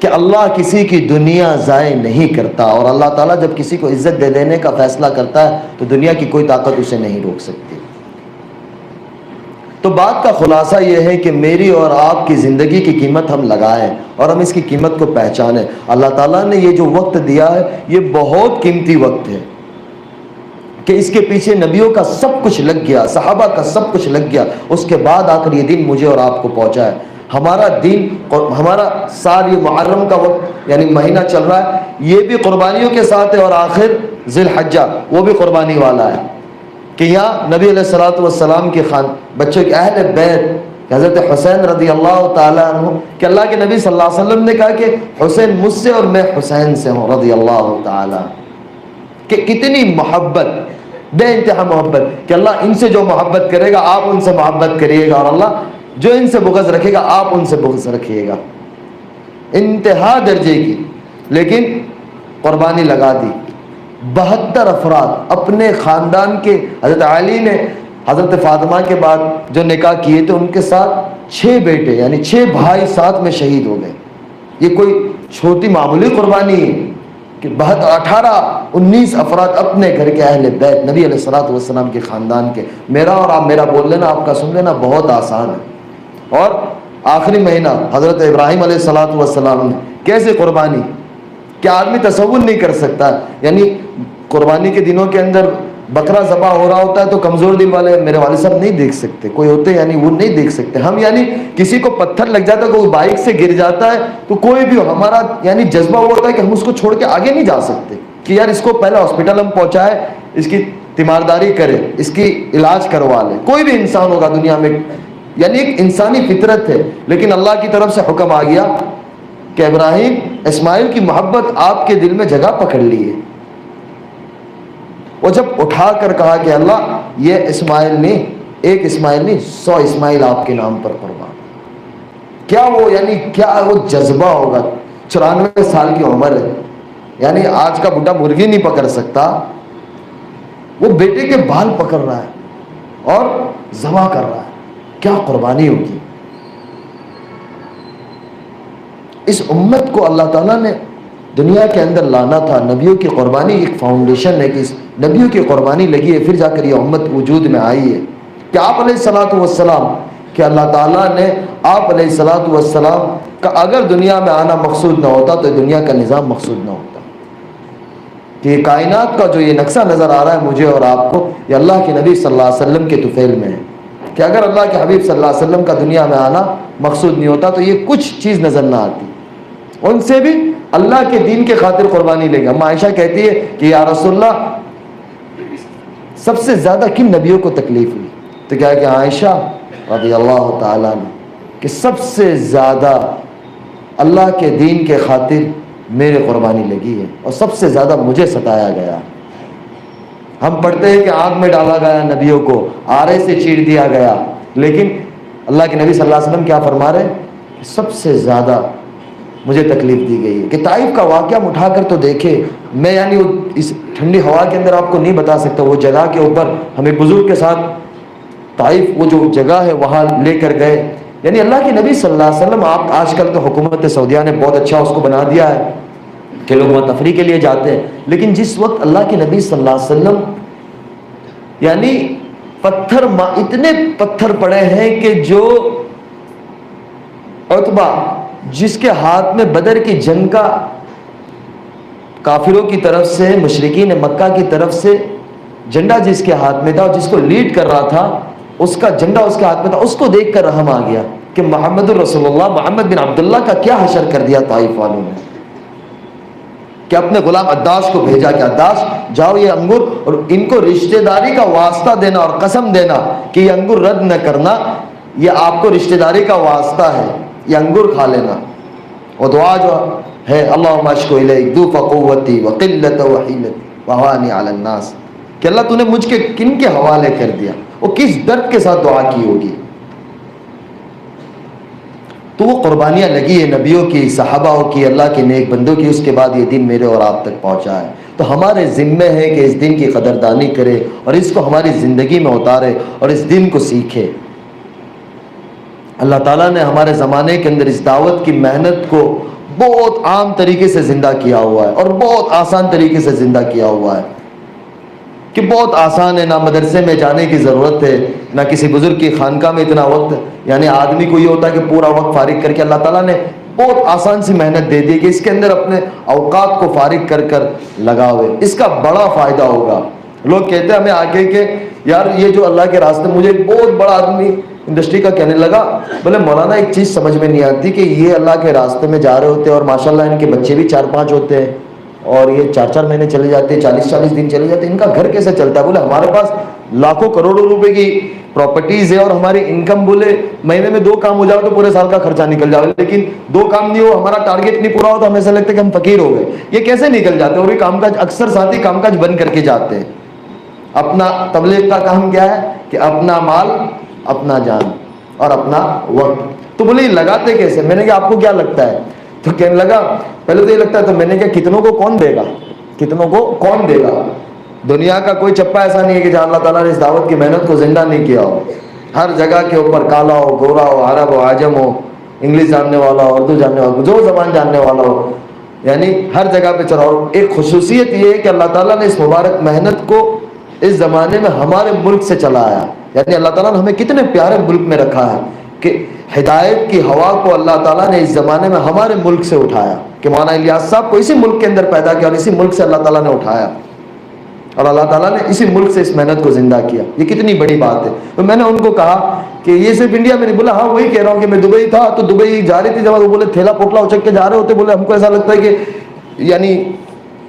کہ اللہ کسی کی دنیا ضائع نہیں کرتا, اور اللہ تعالیٰ جب کسی کو عزت دے دینے کا فیصلہ کرتا ہے تو دنیا کی کوئی طاقت اسے نہیں روک سکتی. تو بات کا خلاصہ یہ ہے کہ میری اور آپ کی زندگی کی قیمت ہم لگائیں اور ہم اس کی قیمت کو پہچانیں. اللہ تعالیٰ نے یہ جو وقت دیا ہے یہ بہت قیمتی وقت ہے کہ اس کے پیچھے نبیوں کا سب کچھ لگ گیا, صحابہ کا سب کچھ لگ گیا, اس کے بعد آ کر یہ دن مجھے اور آپ کو پہنچا ہے. ہمارا دین, ہمارا سال یہ محرم کا وقت یعنی مہینہ چل رہا ہے, یہ بھی قربانیوں کے ساتھ ہے, اور آخر ذی الحجہ وہ بھی قربانی والا ہے کہ یہاں نبی علیہ الصلوۃ والسلام کے بچوں کے اہل بیت حضرت حسین رضی اللہ تعالیٰ عنہ کہ اللہ کے نبی صلی اللہ علیہ وسلم نے کہا کہ حسین مجھ سے اور میں حسین سے ہوں رضی اللہ تعالیٰ, کہ کتنی محبت, بے انتہا محبت کہ اللہ ان سے جو محبت کرے گا آپ ان سے محبت کریے گا, اور اللہ جو ان سے بغض رکھے گا آپ ان سے بغض رکھیے گا. انتہا درجے کی, لیکن قربانی لگا دی. 72 افراد اپنے خاندان کے، حضرت علی نے حضرت فاطمہ کے بعد جو نکاح کیے تھے ان کے ساتھ 6 بیٹے یعنی 6 بھائی ساتھ میں شہید ہو گئے۔ یہ کوئی چھوٹی معمولی قربانی ہے کہ 19 افراد اپنے گھر کے اہل بیت نبی علیہ الصلوۃ والسلام کے خاندان کے۔ میرا اور آپ میرا بول لینا، آپ کا سن لینا بہت آسان ہے۔ اور آخری مہینہ حضرت ابراہیم علیہ الصلوۃ والسلام نے کیسے قربانی، کیا آدمی تصور نہیں کر سکتا؟ یعنی قربانی کے دنوں کے اندر بکرا ذبح ہو رہا ہوتا ہے تو کمزور دل والے میرے والد صاحب نہیں دیکھ سکتے، کوئی ہوتے ہیں یعنی وہ نہیں دیکھ سکتے ہم، یعنی کسی کو پتھر لگ جاتا ہے، کوئی بائک سے گر جاتا ہے تو کوئی بھی ہمارا یعنی جذبہ وہ ہوتا ہے کہ ہم اس کو چھوڑ کے آگے نہیں جا سکتے کہ یار اس کو پہلے ہاسپٹل ہم پہنچائے، اس کی تیمارداری کرے، اس کی علاج کروا لے۔ کوئی بھی انسان ہوگا دنیا میں، یعنی ایک انسانی فطرت ہے، لیکن اللہ کی طرف سے حکم آ گیا کہ ابراہیم اسماعیل کی محبت آپ کے دل میں جگہ پکڑ لی ہے۔ وہ جب اٹھا کر کہا کہ اللہ یہ اسماعیل نہیں، ایک اسماعیل نہیں 100 اسماعیل آپ کے نام پر قربان، کیا وہ یعنی کیا وہ جذبہ ہوگا؟ 94 سال کی عمر ہے، یعنی آج کا بڈھا مرغی نہیں پکڑ سکتا، وہ بیٹے کے بال پکڑ رہا ہے اور ذبح کر رہا ہے، کیا قربانی ہوگی؟ اس امت کو اللہ تعالیٰ نے دنیا کے اندر لانا تھا، نبیوں کی قربانی ایک فاؤنڈیشن ہے کہ اس نبیوں کی قربانی لگی ہے، پھر جا کر یہ امت وجود میں آئی ہے کہ آپ علیہ الصلوۃ والسلام کہ اللہ تعالیٰ نے آپ علیہ الصلوۃ والسلام کا اگر دنیا میں آنا مقصود نہ ہوتا تو دنیا کا نظام مقصود نہ ہوتا، کہ یہ کائنات کا جو یہ نقشہ نظر آ رہا ہے مجھے اور آپ کو، یہ اللہ کے نبی صلی اللہ علیہ وسلم کے طفیل میں ہے کہ اگر اللہ کے حبیب صلی اللہ علیہ وسلم کا دنیا میں آنا مقصود نہیں ہوتا تو یہ کچھ چیز نظر نہ آتی۔ ان سے بھی اللہ کے دین کے خاطر قربانی لے گا۔ اما عائشہ کہتی ہے کہ یا رسول اللہ سب سے زیادہ کن نبیوں کو تکلیف ہوئی؟ تو کیا کہ عائشہ رضی اللہ تعالیٰ عنہ کہ سب سے زیادہ اللہ کے دین کے خاطر میرے قربانی لگی ہے اور سب سے زیادہ مجھے ستایا گیا۔ ہم پڑھتے ہیں کہ آگ میں ڈالا گیا نبیوں کو، آرے سے چیر دیا گیا، لیکن اللہ کے نبی صلی اللہ علیہ وسلم کیا فرما رہے ہیں کہ سب سے زیادہ مجھے تکلیف دی گئی ہے۔ کہ طائف کا واقعہ ہم اٹھا کر تو دیکھے، میں یعنی اس ٹھنڈی ہوا کے اندر آپ کو نہیں بتا سکتا، وہ جگہ کے اوپر ہمیں بزرگ کے ساتھ طائف وہ جو جگہ ہے وہاں لے کر گئے، یعنی اللہ کے نبی صلی اللہ علیہ وسلم، آپ آج کل تو حکومت سعودیہ نے بہت اچھا اس کو بنا دیا ہے کہ لوگ وہاں تفریح کے لیے جاتے ہیں، لیکن جس وقت اللہ کے نبی صلی اللہ علیہ وسلم یعنی اتنے پتھر پڑے ہیں کہ جو عتبہ جس کے ہاتھ میں بدر کی جنگ کا کافروں کی طرف سے مشرکین مکہ کی طرف سے جھنڈا جس کے ہاتھ میں تھا اور جس کو لیڈ کر رہا تھا اس کا جھنڈا اس کے ہاتھ میں تھا، اس کو دیکھ کر رحم آ گیا کہ محمد الرسول اللہ محمد بن عبداللہ کا کیا حشر کر دیا طائف والوں نے، کہ اپنے غلام عداش کو بھیجا کہ عداش جاؤ یہ انگور، اور ان کو رشتہ داری کا واسطہ دینا اور قسم دینا کہ یہ انگور رد نہ کرنا، یہ آپ کو رشتہ داری کا واسطہ ہے، یہ انگور کھا لینا۔ اور دعا جو ہے اللہم اشکو الیک ضعف قوتی وقلت وحیلتی وہوانی علی الناس، کہ اللہ تو نے مجھ کے کن کے حوالے کر دیا، وہ کس درد کے ساتھ دعا کی ہوگی۔ تو وہ قربانیاں لگی ہے نبیوں کی، صحابہ کی، اللہ کے نیک بندوں کی، اس کے بعد یہ دین میرے اور آپ تک پہنچا ہے۔ تو ہمارے ذمے ہے کہ اس دین کی قدردانی کرے اور اس کو ہماری زندگی میں اتارے اور اس دین کو سیکھے۔ اللہ تعالیٰ نے ہمارے زمانے کے اندر اس دعوت کی محنت کو بہت عام طریقے سے زندہ کیا ہوا ہے اور بہت آسان طریقے سے زندہ کیا ہوا ہے کہ بہت آسان ہے، نہ مدرسے میں جانے کی ضرورت ہے، نہ کسی بزرگ کی خانقاہ میں اتنا وقت، یعنی آدمی کو یہ ہوتا ہے کہ پورا وقت فارغ کر کے اللہ تعالیٰ نے بہت آسان سی محنت دے دی کہ اس کے اندر اپنے اوقات کو فارغ کر کر لگاوے، اس کا بڑا فائدہ ہوگا۔ لوگ کہتے ہیں ہمیں آگے کہ یار یہ جو اللہ کے راستے، مجھے ایک بہت بڑا آدمی انڈسٹری کا کہنے لگا، بولے مولانا ایک چیز سمجھ میں نہیں آتی کہ یہ اللہ کے راستے میں جا رہے ہوتے ہیں اور ماشاءاللہ ان کے بچے بھی 4-5 ہوتے ہیں اور یہ 4-4 مہینے چلے جاتے ہیں، 40-40 دن چلے جاتے ہیں، ان کا گھر کیسے چلتا ہے؟ بولے ہمارے پاس لاکھوں کروڑوں روپے کی پراپرٹیز ہے اور ہماری انکم بولے مہینے میں 2 کام ہو جاؤ تو پورے سال کا خرچہ نکل جاؤ، لیکن 2 کام نہیں ہو، ہمارا ٹارگیٹ نہیں پورا ہو تو ہمیں ایسا لگتا ہے کہ ہم فقیر ہو گئے۔ یہ کیسے نکل جاتے ہیں؟ اور یہ کام کاج اکثر ساتھی کام کاج بند کر کے جاتے ہیں۔ اپنا تبلیغ کا کام کیا ہے کہ اپنا مال، اپنا جان اور اپنا وقت۔ تو بولے یہ لگاتے کیسے؟ میں نے کہا آپ کو کیا لگتا ہے؟ تو کہنے لگا پہلے تو یہ لگتا ہے، تو میں نے کہا کتنوں کو کون دے گا، کتنوں کو کون دے گا؟ دنیا کا کوئی چپا ایسا نہیں ہے کہ جہاں اللہ تعالیٰ نے اس دعوت کی محنت کو زندہ نہیں کیا ہو. ہر جگہ کے اوپر کالا ہو، گورا ہو، عرب ہو، عجم ہو، انگلش جاننے والا ہو، اردو جاننے والا ہو، جو زبان جاننے والا ہو، یعنی ہر جگہ پہ چلا. اور ایک خصوصیت یہ ہے کہ اللہ تعالیٰ نے اس مبارک محنت کو اس زمانے میں ہمارے ملک سے چلایا. یعنی اللہ تعالیٰ نے ہمیں کتنے پیارے ملک میں رکھا ہے کہ ہدایت کی ہوا کو اللہ تعالیٰ نے اس زمانے میں ہمارے ملک سے اٹھایا. کہ مولانا الیاس صاحب کو اسی ملک کے اندر پیدا کیا اور اسی ملک سے اللہ تعالیٰ نے اٹھایا اور اللہ تعالیٰ نے اسی ملک سے اس محنت کو زندہ کیا. یہ کتنی بڑی بات ہے. تو میں نے ان کو کہا کہ یہ صرف انڈیا میں نہیں. بولا ہاں وہی کہہ رہا ہوں کہ میں دبئی تھا تو دبئی جا رہی تھی جب وہ بولے تھیلا پوٹلا اچک کے جا رہے ہوتے. بولے ہم کو ایسا لگتا ہے کہ یعنی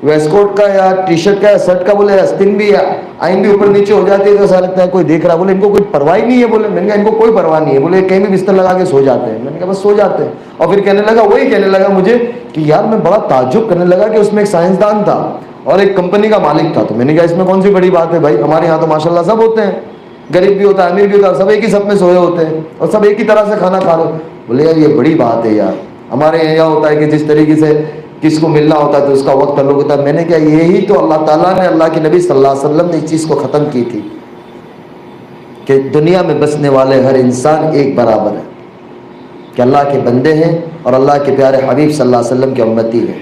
ویسٹ کوٹ کا یا ٹی شرٹ کا یا شرٹ کا بولے استن بھی آئین بھی اوپر نیچے ہو جاتی ہے تو ایسا لگتا ہے کوئی دیکھ رہا. بولے ان کو کوئی پرواہ نہیں ہے. بولے میں نے کہا ان کو کوئی پرواہ نہیں ہے. بولے کہیں بھی بستر لگا کے سو جاتے ہیں. میں نے کہا بس سو جاتے ہیں. اور پھر وہی کہنے لگا مجھے کہ یار میں بڑا تعجب کرنے لگا کہ اس میں ایک سائنسدان تھا اور ایک کمپنی کا مالک تھا. تو میں نے کہا اس میں کون سی بڑی بات ہے بھائی؟ ہمارے یہاں تو ماشاء اللہ سب ہوتے ہیں، غریب بھی ہوتا ہے، امیر بھی ہوتا ہے، سب ایک ہی سب میں سوئے ہوتے ہیں اور سب ایک ہی طرح سے کھانا کھا رہے. بولے یار یہ بڑی بات ہے یار. ہمارے یہاں ہوتا ہے کہ جس طریقے سے کس کو ملنا ہوتا ہے تو اس کا وقت تعلق ہوتا ہے. میں نے کہا یہی تو اللہ تعالیٰ نے، اللہ کے نبی صلی اللہ علیہ وسلم نے اس چیز کو ختم کی تھی کہ دنیا میں بسنے والے ہر انسان ایک برابر ہے، کہ اللہ کے بندے ہیں اور اللہ کے پیارے حبیب صلی اللہ علیہ وسلم کے امتی ہیں.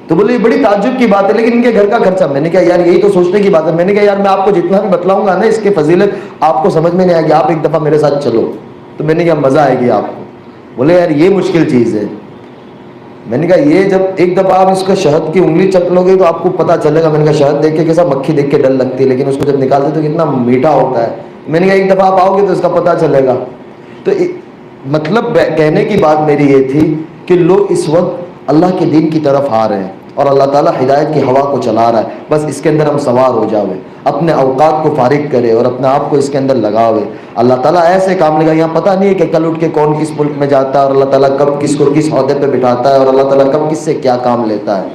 تو بولے یہ بڑی تعجب کی بات ہے لیکن ان کے گھر کا خرچہ. میں نے کہا یار یہی تو سوچنے کی بات ہے. میں نے کہا یار میں آپ کو جتنا بھی بتلاؤں گا نا اس کی فضیلت آپ کو سمجھ میں نہیں آئے گی. آپ ایک دفعہ میرے ساتھ چلو. تو میں نے کہا مزہ آئے گی آپ کو. بولے یار یہ مشکل چیز ہے. میں نے کہا یہ جب ایک دفعہ آپ اس کا شہد کی انگلی چک لو گے تو آپ کو پتہ چلے گا. میں نے کہا شہد دیکھ کے کیسا مکھی دیکھ کے ڈر لگتی ہے لیکن اس کو جب نکالتے تو کتنا میٹھا ہوتا ہے. میں نے کہا ایک دفعہ آپ آؤ گے تو اس کا پتہ چلے گا. تو مطلب کہنے کی بات میری یہ تھی کہ لوگ اس وقت اللہ کے دین کی طرف آ رہے ہیں اور اللہ تعالیٰ ہدایت کی ہوا کو چلا رہا ہے. بس اس کے اندر ہم سوار ہو جاوے، اپنے اوقات کو فارغ کرے اور اپنے آپ کو اس کے اندر لگاوے. اللہ تعالیٰ ایسے کام لگا. یہاں پتہ نہیں ہے کہ کل اٹھ کے کون کس ملک میں جاتا ہے اور اللہ تعالیٰ کب کس کو کس عہدے پہ بٹھاتا ہے اور اللہ تعالیٰ کب کس سے کیا کام لیتا ہے.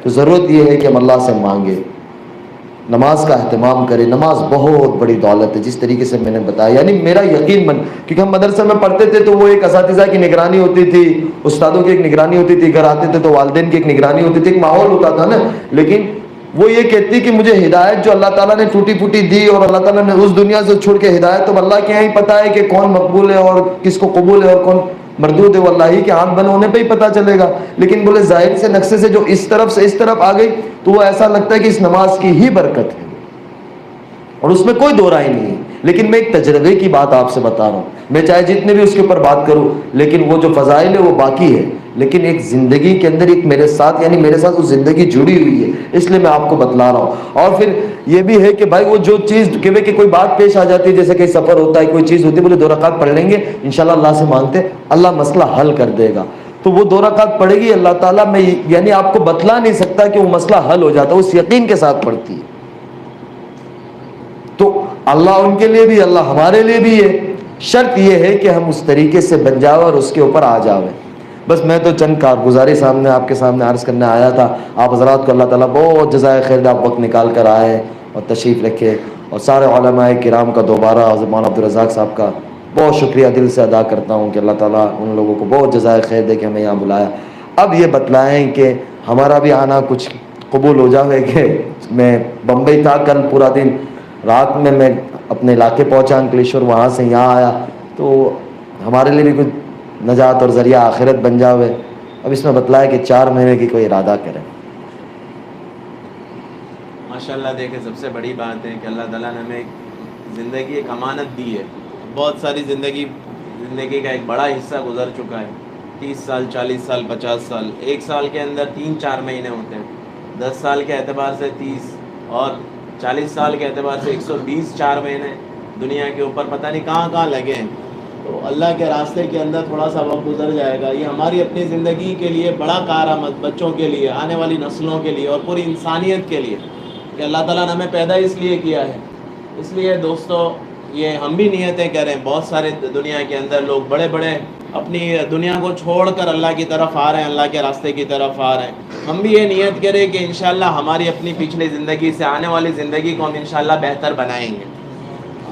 تو ضرورت یہ ہے کہ ہم اللہ سے مانگے، نماز کا اہتمام کرے. نماز بہت بڑی دولت ہے جس طریقے سے میں نے بتایا. یعنی میرا یقین من، کیونکہ ہم مدرسے میں پڑھتے تھے تو وہ ایک اساتذہ کی نگرانی ہوتی تھی، استادوں کی ایک نگرانی ہوتی تھی، گھر آتے تھے تو والدین کی ایک نگرانی ہوتی تھی، ایک ماحول ہوتا تھا نا. لیکن وہ یہ کہتی کہ مجھے ہدایت جو اللہ تعالیٰ نے ٹوٹی پھوٹی دی اور اللہ تعالیٰ نے اس دنیا سے چھوڑ کے ہدایت، تو اللہ کے یہاں ہی پتہ ہے کہ کون مقبول ہے اور کس کو قبول ہے اور کون مردود ہے. وہ اللہ ہی کے ہاتھ بند ہونے پہ ہی پتہ چلے گا. لیکن بولے ظاہر سے نقشے سے جو اس طرف سے اس طرف آ گئی تو وہ ایسا لگتا ہے کہ اس نماز کی ہی برکت ہے اور اس میں کوئی دو رائے نہیں ہے. لیکن میں ایک تجربے کی بات آپ سے بتا رہا ہوں. میں چاہے جتنے بھی اس کے اوپر بات کروں لیکن وہ جو فضائل ہے وہ باقی ہے. لیکن ایک زندگی کے اندر ایک میرے ساتھ، یعنی میرے ساتھ وہ زندگی جڑی ہوئی ہے، اس لیے میں آپ کو بتلا رہا ہوں. اور پھر یہ بھی ہے کہ بھائی وہ جو چیز کہ کوئی بات پیش آ جاتی ہے، جیسے کہ سفر ہوتا ہے، کوئی چیز ہوتی ہے، بولے 2 رکعت پڑھ لیں گے انشاءاللہ اللہ سے مانگتے اللہ مسئلہ حل کر دے گا. تو وہ 2 رکعت پڑھے گی اللہ تعالیٰ، میں یعنی آپ کو بتلا نہیں سکتا کہ وہ مسئلہ حل ہو جاتا ہے. اس یقین کے ساتھ پڑھتی ہے. تو اللہ ان کے لیے بھی، اللہ ہمارے لیے بھی ہے. شرط یہ ہے کہ ہم اس طریقے سے بن جاؤ اور اس کے اوپر آ جاویں. بس میں تو چند کارگزاری سامنے آپ کے سامنے عرض کرنے آیا تھا. آپ حضرات کو اللہ تعالیٰ بہت جزائے خیر دے، آپ وقت نکال کر آئے اور تشریف رکھے. اور سارے علماء کرام کا دوبارہ حضرت مولانا عبدالرزاق صاحب کا بہت شکریہ دل سے ادا کرتا ہوں کہ اللہ تعالیٰ ان لوگوں کو بہت جزائے خیر دے کہ ہمیں یہاں بلایا. اب یہ بتلائیں کہ ہمارا بھی آنا کچھ قبول ہو جاوے. کہ میں بمبئی تھا کل پورا دن، رات میں اپنے علاقے پہنچا انکلیشور، وہاں سے یہاں آیا. تو ہمارے لیے بھی کچھ نجات اور ذریعہ آخرت بن جاوے. اب اس میں بتلایا کہ 4 مہینے کی کوئی ارادہ کرے. ماشاءاللہ دیکھیں سب سے بڑی بات ہے کہ اللہ تعالیٰ نے ہمیں زندگی ایک امانت دی ہے. بہت ساری زندگی کا ایک بڑا حصہ گزر چکا ہے. 30 سال 40 سال 50 سال، 1 سال کے اندر 3-4 مہینے ہوتے ہیں. 10 سال کے اعتبار سے 30 اور 40 سال کے اعتبار سے 120 4 مہینے دنیا کے اوپر پتہ نہیں کہاں کہاں لگے ہیں. تو اللہ کے راستے کے اندر تھوڑا سا وقت گزر جائے گا. یہ ہماری اپنی زندگی کے لیے بڑا کارآمد، بچوں کے لیے، آنے والی نسلوں کے لیے اور پوری انسانیت کے لیے کہ اللہ تعالیٰ نے ہمیں پیدا اس لیے کیا ہے. اس لیے دوستو یہ ہم بھی نیتیں کریں. بہت سارے دنیا کے اندر لوگ بڑے بڑے اپنی دنیا کو چھوڑ کر اللہ کی طرف آ رہے ہیں، اللہ کے راستے کی طرف آ رہے ہیں. ہم بھی یہ نیت کریں کہ انشاءاللہ ہماری اپنی پچھلی زندگی سے آنے والی زندگی کو ہم انشاءاللہ بہتر بنائیں گے.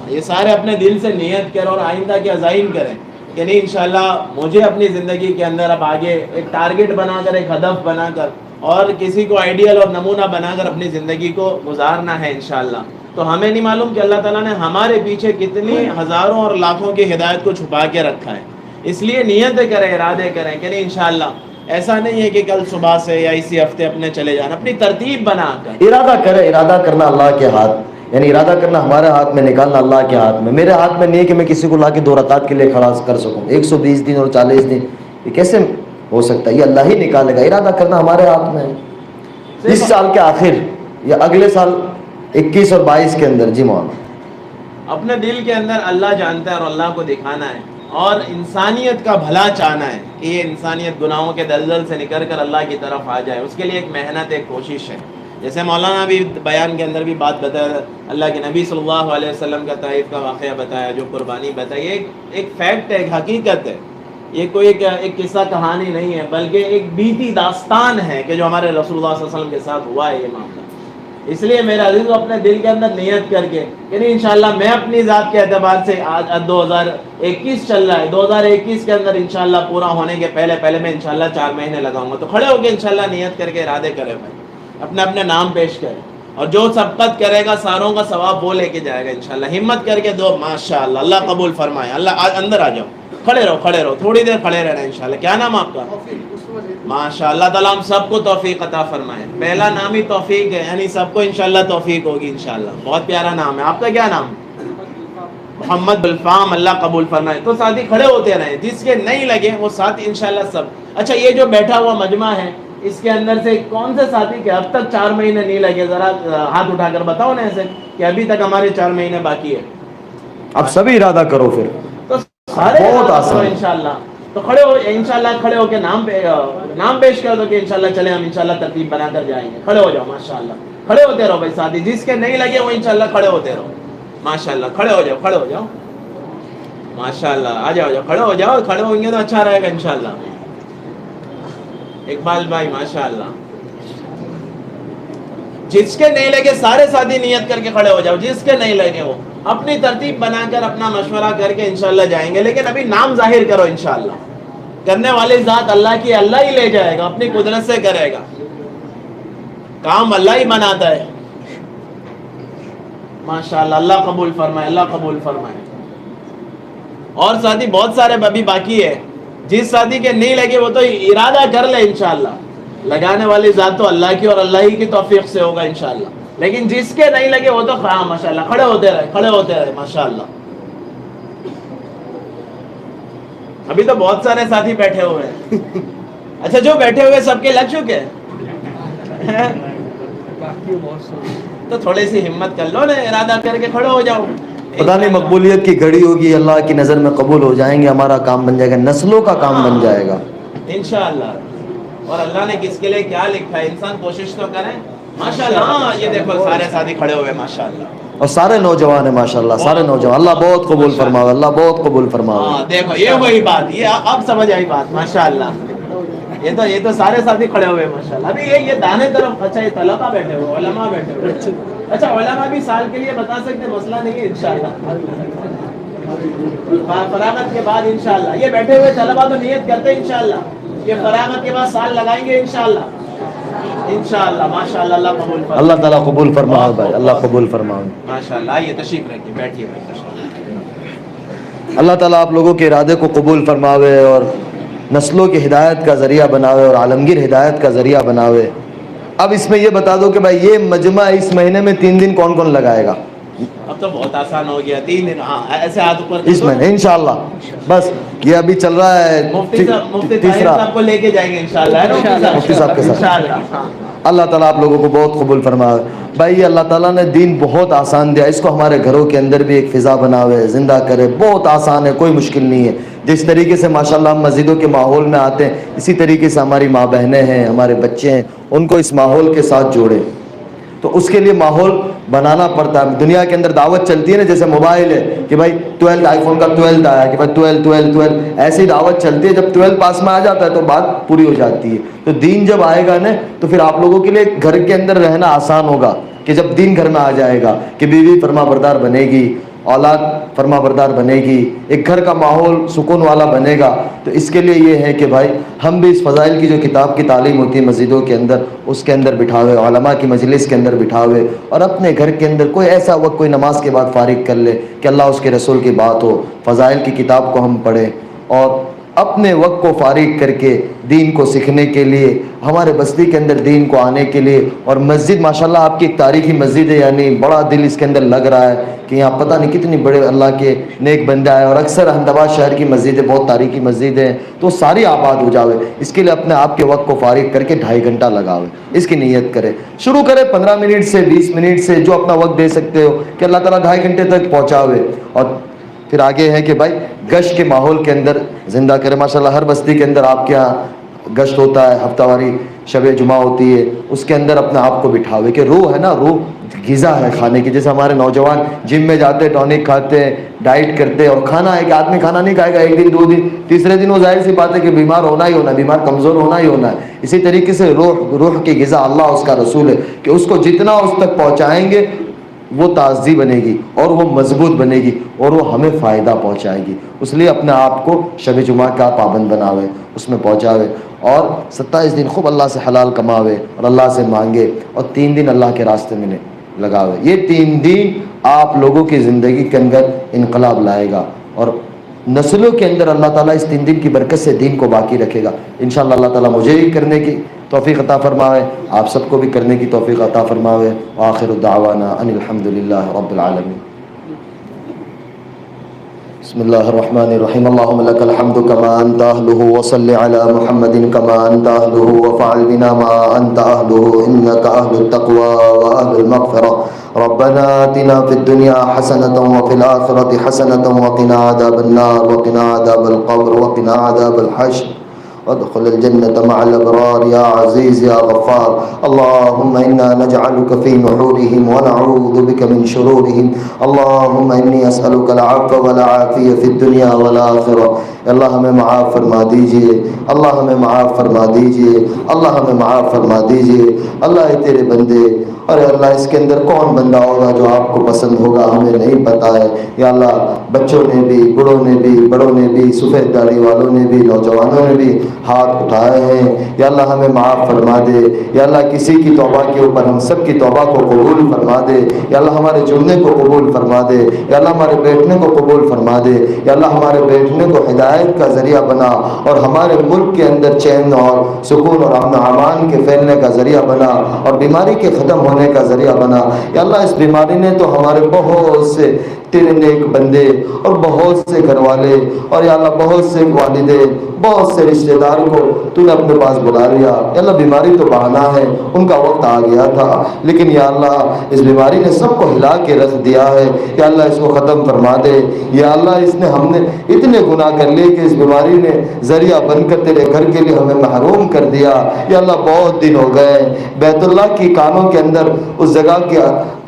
یہ سارے اپنے دل سے نیت کریں اور آئندہ کے عزائم کریں کہ نہیں انشاءاللہ مجھے اپنی زندگی کے اندر اب آگے ایک ٹارگٹ بنا کر، ایک ہدف بنا کر اور کسی کو آئیڈیل اور نمونہ بنا کر اپنی زندگی کو گزارنا ہے انشاءاللہ، تو ہمیں نہیں معلوم کہ اللہ تعالیٰ نے ہمارے پیچھے کتنی ہزاروں اور لاکھوں کی ہدایت کو چھپا کے رکھا ہے. اس لیے نیتیں کریں، ارادے کریں کہ نہیں انشاءاللہ ایسا نہیں ہے کہ کل صبح سے یا اسی ہفتے اپنے چلے جانا، اپنی ترتیب بنا کر ارادہ کرے. ارادہ کرنا اللہ کے ہاتھ، یعنی ارادہ کرنا ہمارے ہاتھ میں، نکالنا اللہ کے ہاتھ میں. میرے ہاتھ میں نہیں ہے کہ میں کسی کو لا کے 2 رکعت کے لیے کھڑا کر سکوں. 120 دن اور 40 دن یہ کیسے ہو سکتا ہے؟ یہ اللہ ہی نکالے گا. ارادہ کرنا ہمارے ہاتھ میں ہے. اس سال کے آخر یا اگلے سال 21 اور 22 کے اندر. جی مولانا، اپنے دل کے اندر اللہ جانتا ہے اور اللہ کو دکھانا ہے اور انسانیت کا بھلا چاہنا ہے کہ یہ انسانیت گناہوں کے دلدل سے نکل کر اللہ کی طرف آ جائے. اس کے لیے ایک محنت، ایک کوشش ہے. جیسے مولانا بھی بیان کے اندر بھی بات بتایا، اللہ کے نبی صلی اللہ علیہ وسلم کا طائف کا واقعہ بتایا، جو قربانی بتائی، ایک فیکٹ ہے، ایک حقیقت ہے. یہ کوئی ایک قصہ کہانی نہیں ہے، بلکہ ایک بیتی داستان ہے کہ جو ہمارے رسول اللہ صلی اللہ علیہ وسلم کے ساتھ ہوا ہے یہ معاملہ. اس لیے میرے عزیز اپنے دل کے اندر نیت کر کے کہ نہیں انشاءاللہ میں اپنی ذات کے اعتبار سے آج 2021 چل رہا ہے، 2021 کے اندر انشاءاللہ پورا ہونے کے پہلے میں انشاءاللہ 4 مہینے لگاؤں گا. تو کھڑے ہو کے انشاءاللہ نیت کر کے ارادے کرے بھائی، اپنے اپنے نام پیش کرے، اور جو سبقت کرے گا ساروں کا ثواب وہ لے کے جائے گا انشاءاللہ. ہمت کر کے دو، ماشاءاللہ اللہ قبول فرمائے. اللہ اندر آ جاؤ، کھڑے رہو تھوڑی دیر کھڑے رہنا انشاءاللہ. کیا نام آپ کا؟ ماشاء اللہ تعالیٰ ہم سب کو توفیق عطا فرمائے. پہلا نام ہی توفیق ہے، یعنی سب کو انشاءاللہ توفیق ہوگی انشاءاللہ. بہت پیارا نام ہے. آپ کا کیا نام؟ محمد بالفام. اللہ قبول فرمائے. تو ساتھی کھڑے ہوتے رہیں، جس کے نہیں لگے وہ ساتھی انشاءاللہ سب. اچھا، یہ جو بیٹھا ہوا مجمع ہے اس کے اندر سے کون سے ساتھی کے اب تک 4 مہینے نہیں لگے؟ ذرا ہاتھ اٹھا کر بتاؤ نا ایسے کہ ابھی تک ہمارے 4 مہینے باقی ہے. اب سبھی ارادہ کرو پھر. تو سارے بہت آسان انشاءاللہ. تو کھڑے ہو انشاءاللہ، کھڑے ہو کے نام پیش کر دو کہ انشاءاللہ چلے ہم انشاءاللہ ترتیب بنا کر جائیں گے. کھڑے ہو جاؤ ماشاءاللہ. کھڑے ہوتے رہو بھائی ساتھی، جس کے نہیں لگے وہ انشاءاللہ کھڑے ہوتے رہو ماشاءاللہ. کھڑے ہو جاؤ ماشاءاللہ. آ جاؤ کھڑے ہو جاؤ. کھڑے ہوں گے تو اچھا رہے گا انشاءاللہ. اقبال بھائی ماشاءاللہ. جس کے نہیں لگے سارے ساتھی نیت کر کے کھڑے ہو جاؤ. جس کے نہیں لگے وہ اپنی ترتیب بنا کر اپنا مشورہ کر کے انشاءاللہ جائیں گے. لیکن ابھی نام ظاہر کرو انشاءاللہ. کرنے والی ذات اللہ کی، اللہ ہی لے جائے گا، اپنی قدرت سے کرے گا. کام اللہ ہی بناتا ہے ماشاءاللہ. اللہ قبول فرمائے، اللہ قبول فرمائے. اور ساتھی بہت سارے ابھی باقی ہے. جس ساتھی کے نہیں لگے وہ تو ارادہ کر لے انشاءاللہ. لگانے والی ذات تو اللہ کی اور اللہ ہی کی توفیق سے ہوگا انشاءاللہ. لیکن جس کے نہیں لگے وہ تو ہاں ماشاءاللہ کھڑے ہوتے رہے ماشاءاللہ. ابھی تو بہت سارے ساتھی بیٹھے ہوئے ہیں. اچھا، جو بیٹھے ہوئے سب کے لگ چکے ہیں تو تھوڑی سی ہمت کر لو نا، ارادہ کر کے کھڑے ہو جاؤ. پتہ نہیں مقبولیت کی گھڑی ہوگی، اللہ کی نظر میں قبول ہو جائیں گے، ہمارا کام بن جائے گا، نسلوں کا کام بن جائے گا انشاءاللہ. اور اللہ نے کس کے لیے کیا لکھا ہے، انسان کوشش تو کریں ماشاءاللہ. ہاں یہ دیکھو سارے ساتھی کھڑے ہوئے ماشاءاللہ، اور سارے نوجوان ہیں ماشاءاللہ، سارے نوجوان. اللہ بہت قبول فرماؤ، اللہ بہت قبول فرماؤ. ہاں دیکھو یہ وہی بات، یہ اب سمجھ آئی بات ماشاءاللہ. یہ تو سارے ساتھی کھڑے ہوئے ماشاءاللہ. ابھی یہ دانے طرف. اچھا، یہ طلبہ بیٹھے ہوئے، علماء بیٹھے ہوئے. اچھا، علماء بھی سال کے لیے بتا سکتے، مسئلہ نہیں ہے انشاءاللہ. فراغت کے بعد انشاءاللہ یہ بیٹھے ہوئے طلبہ تو نیت کرتے ہیں انشاءاللہ یہ فراغت کے بعد سال لگائیں گے انشاءاللہ ماشاءاللہ. اللہ قبول فرمائے. اللہ تعالیٰ قبول فرماؤ بھائی، اللہ قبول فرماؤ ماشاءاللہ. آئیے تشریف رکھیے، بیٹھیے بھائی تشریف. اللہ تعالیٰ آپ لوگوں کے ارادے کو قبول فرماوے اور نسلوں کی ہدایت کا ذریعہ بناوے اور عالمگیر ہدایت کا ذریعہ بناوے. اب اس میں یہ بتا دو کہ بھائی یہ مجمع اس مہینے میں 3 دن کون کون لگائے گا؟ اب تو بہت آسان ہو گیا. 3 دن. ہاں ایسے ہاتھ اوپر اس مہینے انشاءاللہ. بس یہ ابھی چل رہا ہے مفتی تیسرا. صاحب کو لے کے جائیں گے انشاءاللہ. مفتی صاحب کے ساتھ. اللہ تعالیٰ آپ لوگوں کو بہت قبول فرمائے. بھائی یہ اللہ تعالیٰ نے دین بہت آسان دیا، اس کو ہمارے گھروں کے اندر بھی ایک فضا بناوے، زندہ کرے. بہت آسان ہے، کوئی مشکل نہیں ہے. جس طریقے سے ماشاءاللہ ہم مسجدوں کے ماحول میں آتے ہیں، اسی طریقے سے ہماری ماں بہنیں ہیں، ہمارے بچے ہیں، ان کو اس ماحول کے ساتھ جوڑے. تو اس کے لیے ماحول بنانا پڑتا ہے. دنیا کے اندر دعوت چلتی ہے نا، جیسے موبائل ہے کہ بھائی 12 آئی فون کا 12 آیا کہ بھائی 12 ایسی دعوت چلتی ہے. جب 12 پاس میں آ جاتا ہے تو بات پوری ہو جاتی ہے. تو دین جب آئے گا نا تو پھر آپ لوگوں کے لیے گھر کے اندر رہنا آسان ہوگا. کہ جب دین گھر میں آ جائے گا کہ بیوی فرما بردار بنے گی، اولاد فرما بردار بنے گی، ایک گھر کا ماحول سکون والا بنے گا. تو اس کے لیے یہ ہے کہ بھائی ہم بھی اس فضائل کی جو کتاب کی تعلیم ہوتی ہے مسجدوں کے اندر، اس کے اندر بٹھا ہوئے، علماء کی مجلس کے اندر بٹھا ہوئے، اور اپنے گھر کے اندر کوئی ایسا وقت کوئی نماز کے بعد فارغ کر لے کہ اللہ اس کے رسول کی بات ہو، فضائل کی کتاب کو ہم پڑھیں، اور اپنے وقت کو فارغ کر کے دین کو سیکھنے کے لیے، ہمارے بستی کے اندر دین کو آنے کے لیے. اور مسجد ماشاءاللہ آپ کی ایک تاریخی مسجد ہے، یعنی بڑا دل اس کے اندر لگ رہا ہے کہ یہاں پتہ نہیں کتنی بڑے اللہ کے نیک بندے آئے. اور اکثر احمد آباد شہر کی مسجدیں بہت تاریخی مسجد ہیں، تو ساری آباد ہو جاوے. اس کے لیے اپنے آپ کے وقت کو فارغ کر کے 2.5 گھنٹہ لگاوے، اس کی نیت کرے، شروع کرے 15 منٹ سے 20 منٹ سے، جو اپنا وقت دے سکتے ہو کہ اللہ تعالیٰ 2.5 گھنٹے تک پہنچاوے. اور پھر آگے ہے کہ بھائی گشت کے ماحول کے اندر زندہ کرے. ماشاءاللہ ہر بستی کے اندر آپ کے یہاں گشت ہوتا ہے، ہفتہ واری شب جمعہ ہوتی ہے، اس کے اندر اپنے آپ کو بٹھاوے کہ روح ہے نا، روح غذا ہے کھانے کی. جیسے ہمارے نوجوان جم میں جاتے، ٹونک کھاتے ہیں، ڈائٹ کرتے ہیں، اور کھانا ہے کہ آدمی کھانا نہیں کھائے گا 1 دن 2 دن، تیسرے دن وہ ظاہر سی بات ہے کہ بیمار ہونا ہی ہونا ہے، بیمار کمزور ہونا ہی ہونا ہے. اسی طریقے سے روح کی غذا اللہ اس کا رسول ہے کہ اس کو جتنا اس تک پہنچائیں گے وہ تازی بنے گی اور وہ مضبوط بنے گی اور وہ ہمیں فائدہ پہنچائے گی. اس لیے اپنے آپ کو شب جمعہ کا پابند بناوے، اس میں پہنچاوے، اور 27 دن خوب اللہ سے حلال کماوے اور اللہ سے مانگے، اور 3 دن اللہ کے راستے میں لگاوے. یہ 3 دن آپ لوگوں کی زندگی کے اندر انقلاب لائے گا، اور نسلوں کے اندر اللہ تعالیٰ اس 3 دن کی برکت سے دین کو باقی رکھے گا. انشاءاللہ اللہ تعالیٰ مجھے ہی کرنے کی توفیق عطا فرماوے، آپ سب کو بھی کرنے کی توفیق عطا فرماوے. وآخر دعوانا ان الحمدللہ رب العالمین. بسم اللہ الرحمن الرحیم. اللہم لک الحمد کما انت اہلہ، وصل علی محمد کما انت اہلہ، وفعل بنا ما انت اہلہ، انک اہل التقوی واہل المغفرہ. ربنا آتنا فی الدنیا حسنة وفی الآخرة حسنة وقنا عذاب النار وقنا عذاب القبر وقنا عذاب الحشر وادخل الجنة مع الأبرار يا عزيز يا غفار. اللهم إنا نجعلك في نحورهم ونعوذ بك من شرورهم. اللهم إني أسألك العفو والعافية في الدنيا والآخرة. اللہ ہمیں معاف فرما دیجئے، اللہ ہمیں معاف فرما دیجئے، اللہ ہمیں معاف فرما دیجئے. اللہ اے تیرے بندے، اور اللہ اس کے اندر کون بندہ ہوگا جو آپ کو پسند ہوگا ہمیں نہیں پتا ہے. یا اللہ بچوں نے بھی، بڑوں نے بھی، بڑوں نے بھی، سفید داڑھی والوں نے بھی، نوجوانوں نے بھی ہاتھ اٹھائے ہیں. یا اللہ ہمیں معاف فرما دے. یا اللہ کسی کی توبہ کے اوپر ہم سب کی توبہ کو قبول فرما دے. یا اللہ ہمارے جڑنے کو قبول فرما دے. یا اللہ ہمارے بیٹھنے کو قبول فرما دے. یا اللہ ہمارے بیٹھنے کو ہدایت کا ذریعہ بنا، اور ہمارے ملک کے اندر چین اور سکون اور امن و امان کے پھیلنے کا ذریعہ بنا، اور بیماری کے ختم ہونے کا ذریعہ بنا. یا اللہ اس بیماری نے تو ہمارے بہت سے تیرے نیک بندے اور بہت سے گھر والے، اور یا اللہ بہت سے والدین، بہت سے رشتہ دار کو تو نے اپنے پاس بلا لیا. یا اللہ بیماری تو بہانا ہے، ان کا وقت آ گیا تھا، لیکن یا اللہ اس بیماری نے سب کو ہلا کے رکھ دیا ہے. یا اللہ اس کو ختم فرما دے. یا اللہ اس نے ہم نے اتنے گناہ کر لیے کہ اس بیماری نے ذریعہ بن کر تیرے گھر کے لیے ہمیں محروم کر دیا. یا اللہ بہت دن ہو گئے بیت اللہ کی کانوں کے اندر اس جگہ کی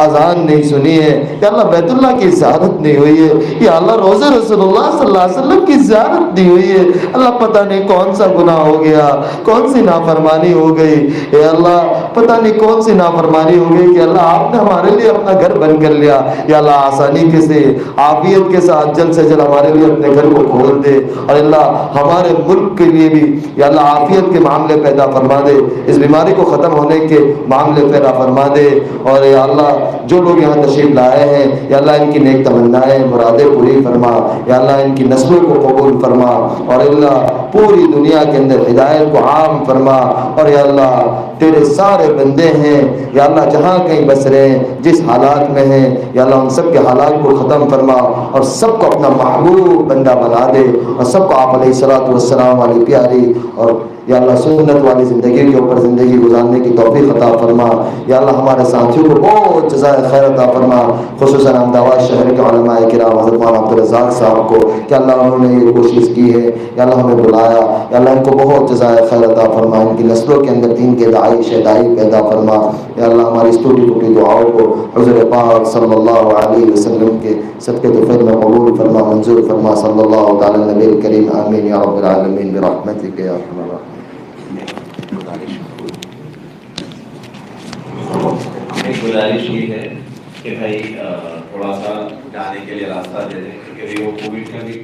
اذان نہیں سنی ہے. یا اللہ بیت اللہ کی زیارت نہیں ہوئی ہے. یا اللہ روزہ رسول اللہ صلی اللہ علیہ وسلم کی زیارت نہیں ہوئی ہے. اللہ پتہ نہیں کون سا گناہ ہو گیا، کون سی نافرمانی ہو گئی. اے اللہ پتہ نہیں کون سی نافرمانی ہو گئی کہ اللہ آپ نے ہمارے لیے اپنا گھر بند کر لیا. یا اللہ آسانی کے سے، عافیت کے ساتھ جلد سے جلد ہمارے لیے اپنے گھر کو کھول دے. اور اللہ ہمارے ملک کے لیے بھی یا اللہ عافیت کے معاملے پیدا فرما دے، اس بیماری کو ختم ہونے کے معاملے پیدا فرما دے. اور یا اللہ جو لوگ یہاں تشریف لائے ہیں یا اللہ ان کی نیک تمنائیں مرادیں پوری فرما. یا اللہ ان کی نسلوں کو قبول فرما، اور اللہ پوری دنیا کے اندر ہدایت کو عام فرما. اور یا اللہ تیرے سارے بندے ہیں یا اللہ جہاں کہیں بس رہے ہیں، جس حالات میں ہیں یا اللہ ان سب کے حالات کو ختم فرما، اور سب کو اپنا محبوب بندہ بنا دے، اور سب کو آپ علیہ الصلوۃ والسلام والی پیاری اور یا اللہ سنت والی زندگی کے اوپر زندگی گزارنے کی توفیق عطا فرما. یا اللہ ہمارے ساتھیوں کو بہت جزائے خیر عطا فرما، خصوصاً احمد آباد شہر کے علماء کرام حضرت مولانا عبدالرزاق صاحب کو کہ اللہ انہوں نے یہ کوشش کی ہے، یا اللہ ہمیں بلایا. یا اللہ ان کو بہت جزائے خیر عطا فرما، ان کی نسلوں کے اندر دین کے داعی شہدائی پیدا فرما. یا اللہ ہماری اس ٹوٹی پھوٹی دعاؤں کو حضور پاک صلی اللہ علیہ وسلم کے صدقے طفیل میں قبول فرما، منظور فرما. صلی اللہ تعالی نبی الکریم آمین یا رب العالمین برحمتک یا ارحم الراحمین. ایک گزارش یہ ہے کہ بھائی تھوڑا سا جانے کے لیے راستہ دے دیں، کیونکہ ابھی وہ کووڈ کا بھی